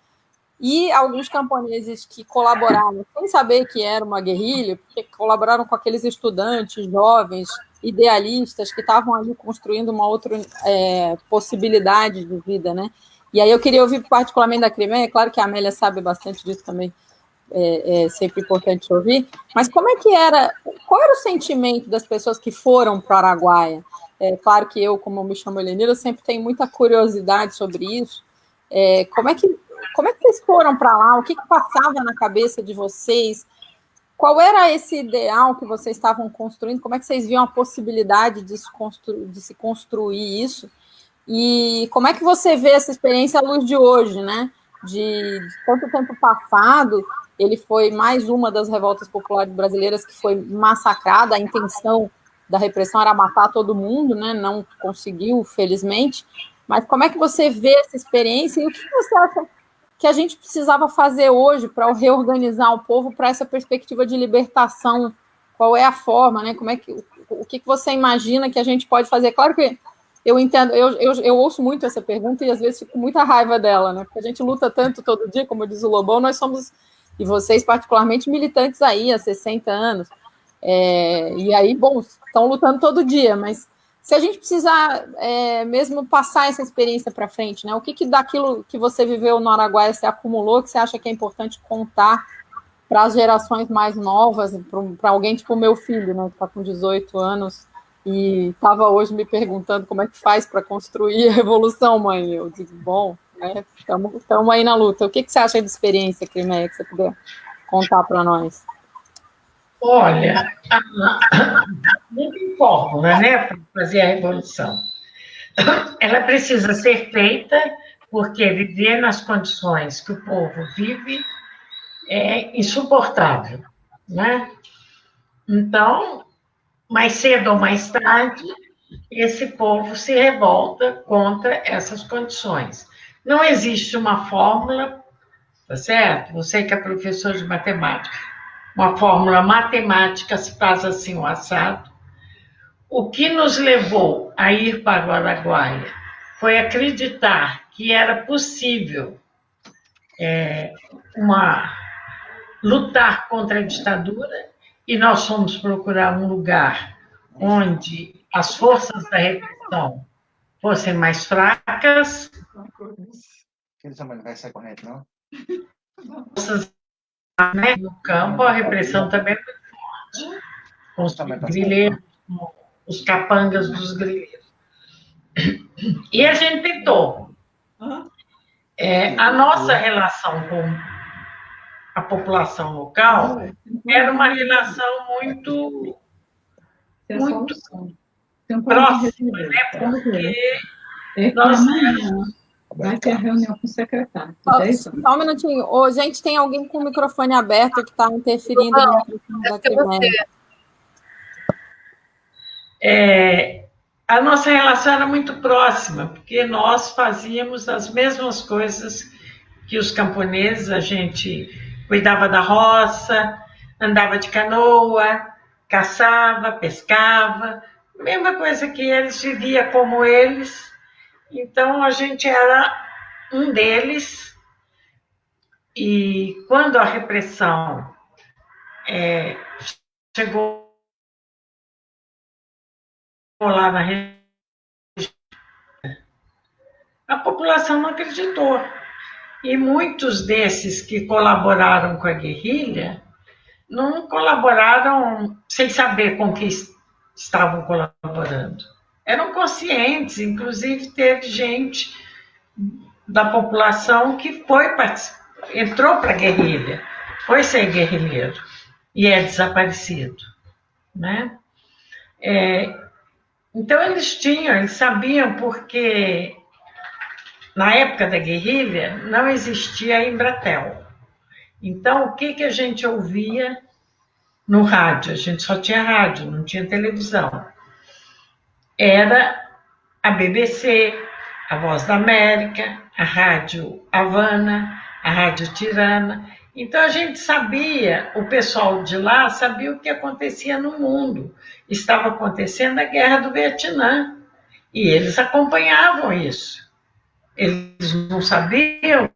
E alguns camponeses que colaboraram, sem saber que era uma guerrilha, porque colaboraram com aqueles estudantes jovens, idealistas, que estavam ali construindo uma outra possibilidade de vida, né? E aí eu queria ouvir particularmente da Crimeia, claro que a Amélia sabe bastante disso também, é sempre importante ouvir, mas como é que era, qual era o sentimento das pessoas que foram para o Araguaia? Claro que eu, como me chamo Lenira, sempre tenho muita curiosidade sobre isso. Como é que vocês foram para lá? O que passava na cabeça de vocês? Qual era esse ideal que vocês estavam construindo? Como é que vocês viam a possibilidade de se construir isso? E como é que você vê essa experiência à luz de hoje, né? De tanto tempo passado, ele foi mais uma das revoltas populares brasileiras que foi massacrada. A intenção da repressão era matar todo mundo, né? Não conseguiu, felizmente. Mas como é que você vê essa experiência e o que você acha que a gente precisava fazer hoje para reorganizar o povo para essa perspectiva de libertação? Qual é a forma, né? O que você imagina que a gente pode fazer? Claro que eu entendo, eu ouço muito essa pergunta e às vezes fico com muita raiva dela, né? Porque a gente luta tanto todo dia, como diz o Lobão, nós somos, e vocês particularmente, militantes aí há 60 anos. E aí, bom, estão lutando todo dia, mas se a gente precisar mesmo passar essa experiência para frente, né? O que daquilo que você viveu no Araguaia você acumulou, que você acha que é importante contar para as gerações mais novas, para alguém tipo o meu filho, né, que está com 18 anos e estava hoje me perguntando como é que faz para construir a revolução, mãe. Eu digo, bom, né, estamos aí na luta. O que você acha da experiência, Crimeia, que você puder contar para nós? Olha, muito fórmula, né, para fazer a revolução. Ela precisa ser feita porque viver nas condições que o povo vive é insuportável, né? Então, mais cedo ou mais tarde, esse povo se revolta contra essas condições. Não existe uma fórmula, tá certo? Você que é professor de matemática, uma fórmula matemática se faz assim o assado. O que nos levou a ir para o Araguaia foi acreditar que era possível lutar contra a ditadura, e nós fomos procurar um lugar onde as forças da repressão fossem mais fracas. Não vai sair correto, não? No campo, a repressão também é muito forte. Com os grileiros, os capangas dos grileiros. E a gente tentou. A nossa relação com a população local era uma relação muito próxima, né? Porque nós vai ter a reunião com o secretário. Só um minutinho. Ô, gente, tem alguém com o microfone aberto que está interferindo no microfone da Crimeia. A nossa relação era muito próxima, porque nós fazíamos as mesmas coisas que os camponeses. A gente cuidava da roça, andava de canoa, caçava, pescava, mesma coisa que eles, vivia como eles. Então, a gente era um deles, e quando a repressão chegou lá na região, a população não acreditou. E muitos desses que colaboraram com a guerrilha não colaboraram sem saber com que estavam colaborando. Eram conscientes, inclusive teve gente da população que entrou para a guerrilha, foi ser guerrilheiro e é desaparecido, né? Então eles sabiam, porque na época da guerrilha não existia a Embratel. Então o que a gente ouvia no rádio? A gente só tinha rádio, não tinha televisão. Era a BBC, a Voz da América, a Rádio Havana, a Rádio Tirana. Então a gente sabia, o pessoal de lá sabia o que acontecia no mundo. Estava acontecendo a Guerra do Vietnã, e eles acompanhavam isso. Eles não sabiam o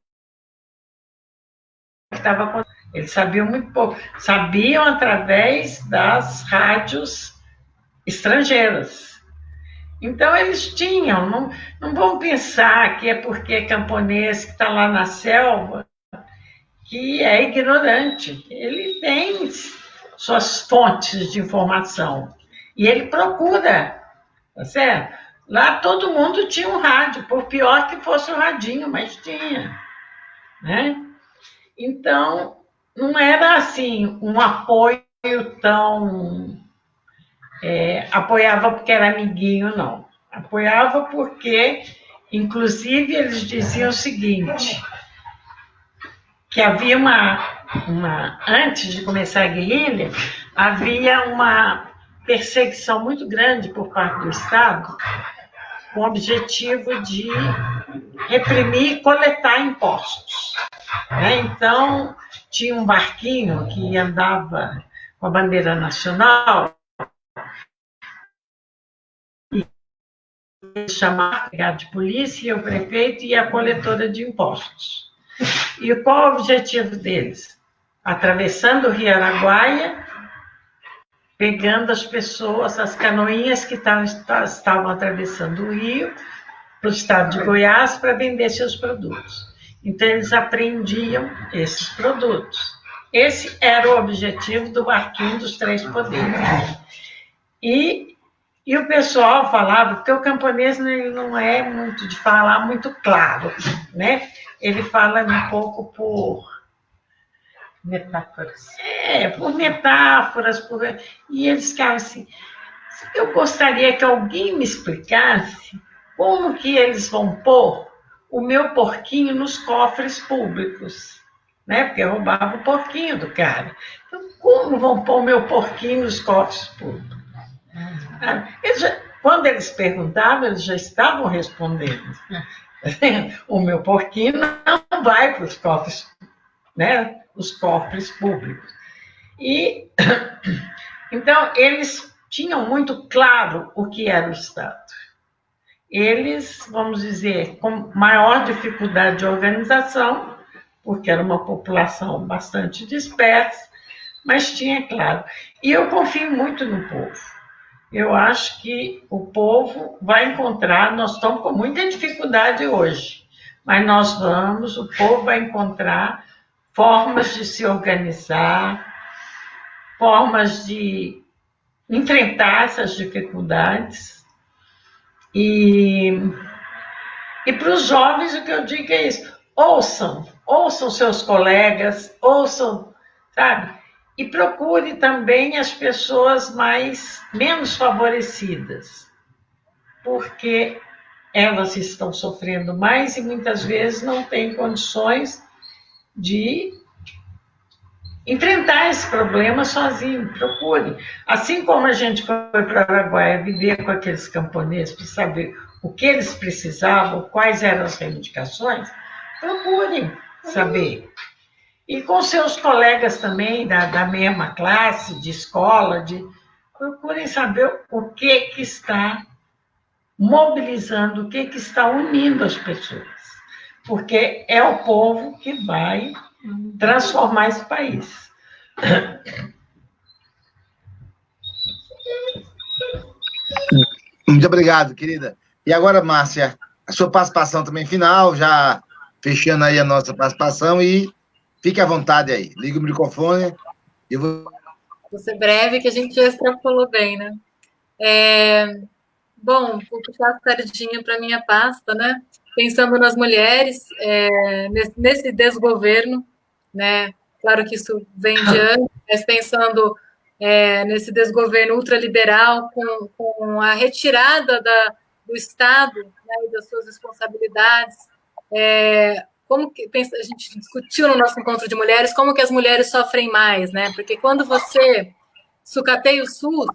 que estava acontecendo. Eles sabiam muito pouco. Sabiam através das rádios estrangeiras. Então, eles tinham, não vão pensar que é porque é camponês que está lá na selva que é ignorante. Ele tem suas fontes de informação e ele procura, tá certo? Lá todo mundo tinha um rádio, por pior que fosse o radinho, mas tinha, né? Então, não era assim um apoio tão... apoiava porque era amiguinho, não. Apoiava porque, inclusive, eles diziam o seguinte, que havia antes de começar a guerrilha, havia uma perseguição muito grande por parte do Estado, com o objetivo de reprimir e coletar impostos. Então, tinha um barquinho que andava com a bandeira nacional, chamar a de polícia, o prefeito e a coletora de impostos. E qual o objetivo deles? Atravessando o Rio Araguaia, pegando as pessoas, as canoinhas que estavam atravessando o rio, para o estado de Goiás, para vender seus produtos. Então, eles apreendiam esses produtos. Esse era o objetivo do barquinho dos Três Poderes. E o pessoal falava, porque o camponês ele não é muito de falar muito claro, né? Ele fala um pouco por metáforas. Por metáforas. E eles ficavam assim, eu gostaria que alguém me explicasse como que eles vão pôr o meu porquinho nos cofres públicos, né? Porque roubava o porquinho do cara. Então, como vão pôr o meu porquinho nos cofres públicos? quando eles perguntavam, eles já estavam respondendo. O meu porquinho não vai para os cofres, né? Os cofres públicos. E, então, eles tinham muito claro o que era o Estado. Eles, vamos dizer, com maior dificuldade de organização, porque era uma população bastante dispersa, mas tinha claro. E eu confio muito no povo. Eu acho que o povo vai encontrar, nós estamos com muita dificuldade hoje, mas o povo vai encontrar formas de se organizar, formas de enfrentar essas dificuldades. E para os jovens, o que eu digo é isso: ouçam seus colegas, ouçam, sabe? E procure também as pessoas menos favorecidas, porque elas estão sofrendo mais e muitas vezes não têm condições de enfrentar esse problema sozinho. Procure. Assim como a gente foi para o Araguaia viver com aqueles camponeses para saber o que eles precisavam, quais eram as reivindicações, procurem saber. E com seus colegas também da mesma classe, de escola, procurem saber o que está mobilizando, o que está unindo as pessoas. Porque é o povo que vai transformar esse país. Muito obrigado, querida. E agora, Márcia, a sua participação também final, já fechando aí a nossa participação, e fique à vontade aí. Liga o microfone. Vou ser breve, que a gente já extrapolou bem, né? Bom, vou puxar a sardinha para a minha pasta, né? Pensando nas mulheres, nesse desgoverno, né? Claro que isso vem de antes, mas pensando nesse desgoverno ultraliberal, com a retirada do Estado, né, e das suas responsabilidades, a gente discutiu no nosso encontro de mulheres como que as mulheres sofrem mais, né? Porque quando você sucateia o SUS,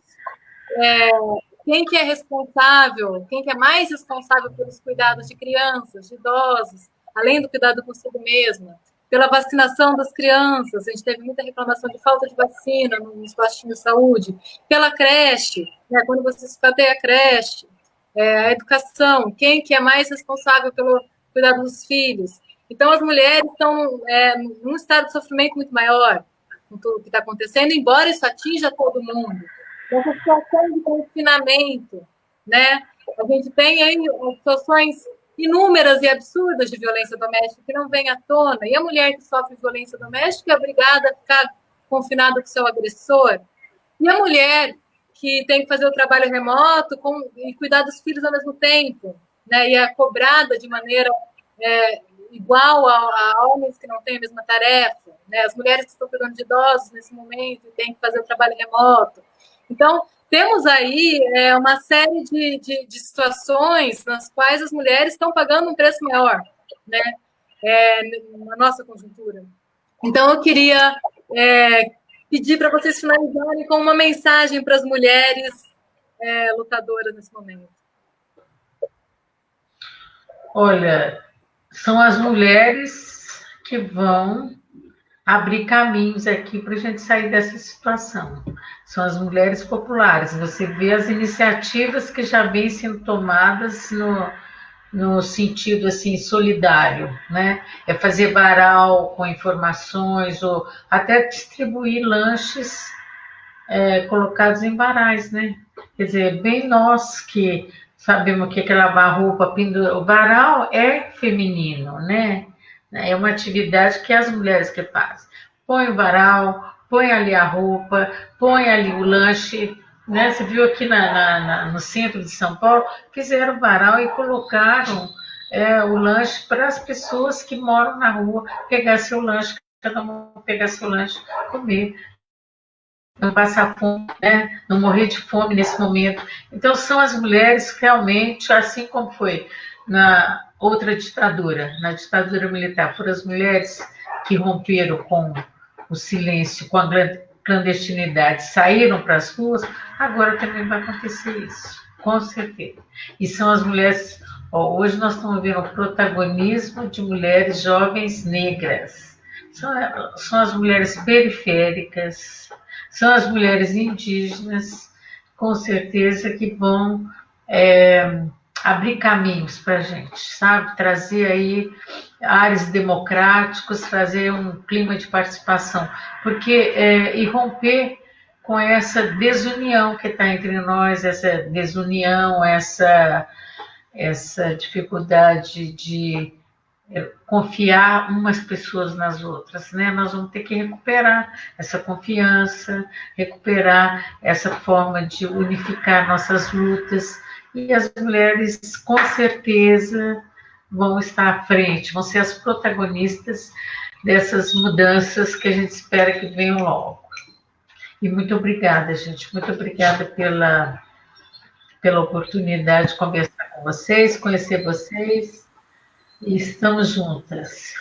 quem que é responsável, quem que é mais responsável pelos cuidados de crianças, de idosos, além do cuidado consigo mesma, pela vacinação das crianças, a gente teve muita reclamação de falta de vacina nos postinhos de saúde, pela creche, né, quando você sucateia a creche, a educação, quem que é mais responsável pelo cuidado dos filhos. Então, as mulheres estão num estado de sofrimento muito maior com tudo o que está acontecendo, embora isso atinja todo mundo. Essa situação de confinamento, né? A gente tem aí situações inúmeras e absurdas de violência doméstica que não vêm à tona. E a mulher que sofre violência doméstica é obrigada a ficar confinada com seu agressor. E a mulher que tem que fazer o trabalho remoto e cuidar dos filhos ao mesmo tempo, né? E é cobrada de maneira igual a homens que não têm a mesma tarefa, né? As mulheres que estão cuidando de idosos nesse momento e têm que fazer o trabalho remoto. Então, temos aí uma série de situações nas quais as mulheres estão pagando um preço maior, né, na nossa conjuntura. Então, eu queria pedir para vocês finalizarem com uma mensagem para as mulheres lutadoras nesse momento. Olha, são as mulheres que vão abrir caminhos aqui para a gente sair dessa situação. São as mulheres populares. Você vê as iniciativas que já vêm sendo tomadas no sentido assim solidário, né? É fazer varal com informações ou até distribuir lanches colocados em varais, né? Quer dizer, bem nós que sabemos o que é lavar roupa, pendurar. O varal é feminino, né? É uma atividade que as mulheres que fazem. Põe o varal, põe ali a roupa, põe ali o lanche, né? Você viu aqui no centro de São Paulo, fizeram o varal e colocaram o lanche para as pessoas que moram na rua pegar seu lanche, cada um pegar seu lanche, comer. Não passar fome, né? Não morrer de fome nesse momento. Então, são as mulheres realmente, assim como foi na outra ditadura, na ditadura militar, foram as mulheres que romperam com o silêncio, com a clandestinidade, saíram para as ruas, agora também vai acontecer isso. com certeza. E são as mulheres... hoje nós estamos vendo o protagonismo de mulheres jovens negras. São as mulheres periféricas, são as mulheres indígenas, com certeza que vão abrir caminhos para a gente, sabe? Trazer aí áreas democráticos, trazer um clima de participação, porque e romper com essa desunião que está entre nós, essa desunião, essa dificuldade de confiar umas pessoas nas outras, né? Nós vamos ter que recuperar essa confiança, recuperar essa forma de unificar nossas lutas, e as mulheres, com certeza, vão estar à frente, vão ser as protagonistas dessas mudanças que a gente espera que venham logo. E muito obrigada, gente, muito obrigada pela oportunidade de conversar com vocês, conhecer vocês, e estamos juntas.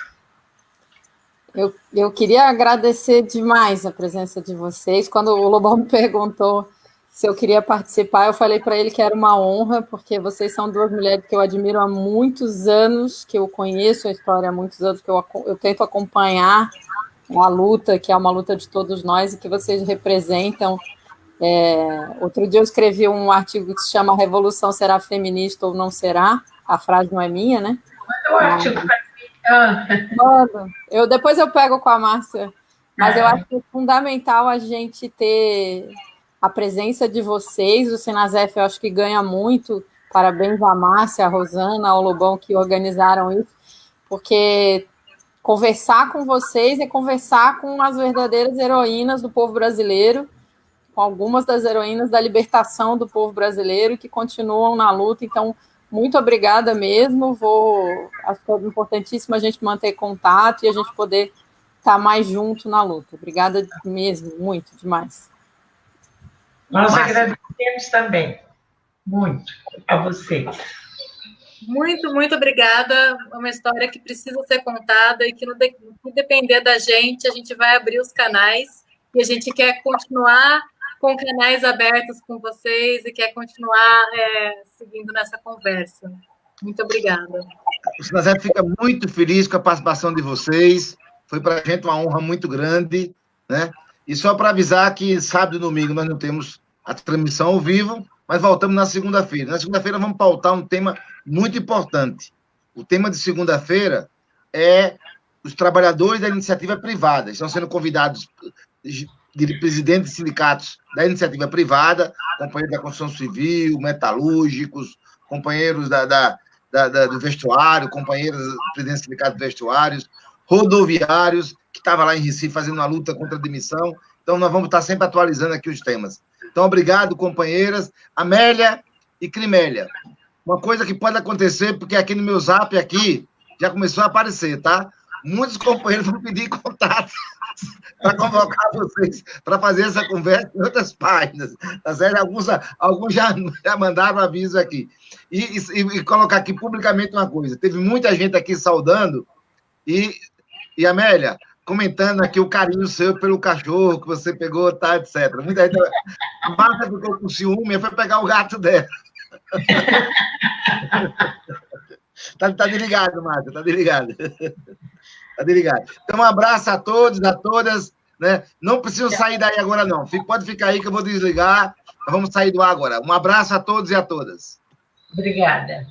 Eu queria agradecer demais a presença de vocês. Quando o Lobão me perguntou se eu queria participar, eu falei para ele que era uma honra, porque vocês são duas mulheres que eu admiro há muitos anos, que eu conheço a história há muitos anos, que eu tento acompanhar a luta, que é uma luta de todos nós, e que vocês representam. Outro dia eu escrevi um artigo que se chama Revolução Será Feminista ou Não Será? A frase não é minha, né? Manda o artigo para mim. Depois eu pego com a Márcia, mas eu acho que é fundamental a gente ter a presença de vocês. O Sinasef, eu acho que ganha muito. Parabéns à Márcia, à Rosana, ao Lobão, que organizaram isso, porque conversar com vocês é conversar com as verdadeiras heroínas do povo brasileiro, com algumas das heroínas da libertação do povo brasileiro que continuam na luta. Então, muito obrigada mesmo. Acho que é importantíssimo a gente manter contato e a gente poder estar mais junto na luta. Obrigada mesmo, muito, demais. Nós agradecemos também, muito, a vocês. Muito, muito obrigada. É uma história que precisa ser contada e que, no depender da gente, a gente vai abrir os canais e a gente quer continuar com canais abertos com vocês e quer continuar seguindo nessa conversa. Muito obrigada. O Sinasef fica muito feliz com a participação de vocês. Foi para a gente uma honra muito grande, né? E só para avisar que sábado e domingo nós não temos a transmissão ao vivo, mas voltamos na segunda-feira. Na segunda-feira vamos pautar um tema muito importante. O tema de segunda-feira é os trabalhadores da iniciativa privada. Estão sendo convidados de presidentes de sindicatos da iniciativa privada, companheiros da construção civil, metalúrgicos, companheiros do vestuário, companheiros do presidente do sindicato de vestuários, rodoviários, que estavam lá em Recife fazendo uma luta contra a demissão. Então, nós vamos estar sempre atualizando aqui os temas. Então, obrigado, companheiras. Amélia e Crimélia. Uma coisa que pode acontecer, porque aqui no meu zap aqui já começou a aparecer, tá? Muitos companheiros vão pedir contato para convocar vocês para fazer essa conversa em outras páginas. Tá certo? Alguns já mandaram aviso aqui. E colocar aqui publicamente uma coisa. Teve muita gente aqui saudando e Amélia, comentando aqui o carinho seu pelo cachorro que você pegou, tá, etc. Muita gente... A Marta ficou com ciúme e foi pegar o gato dela. Tá desligado, Marta, tá desligado. Tá desligado. Então, um abraço a todos, a todas, né? Não precisam sair daí agora, não. Pode ficar aí que eu vou desligar. Vamos sair do ar agora. Um abraço a todos e a todas. Obrigada.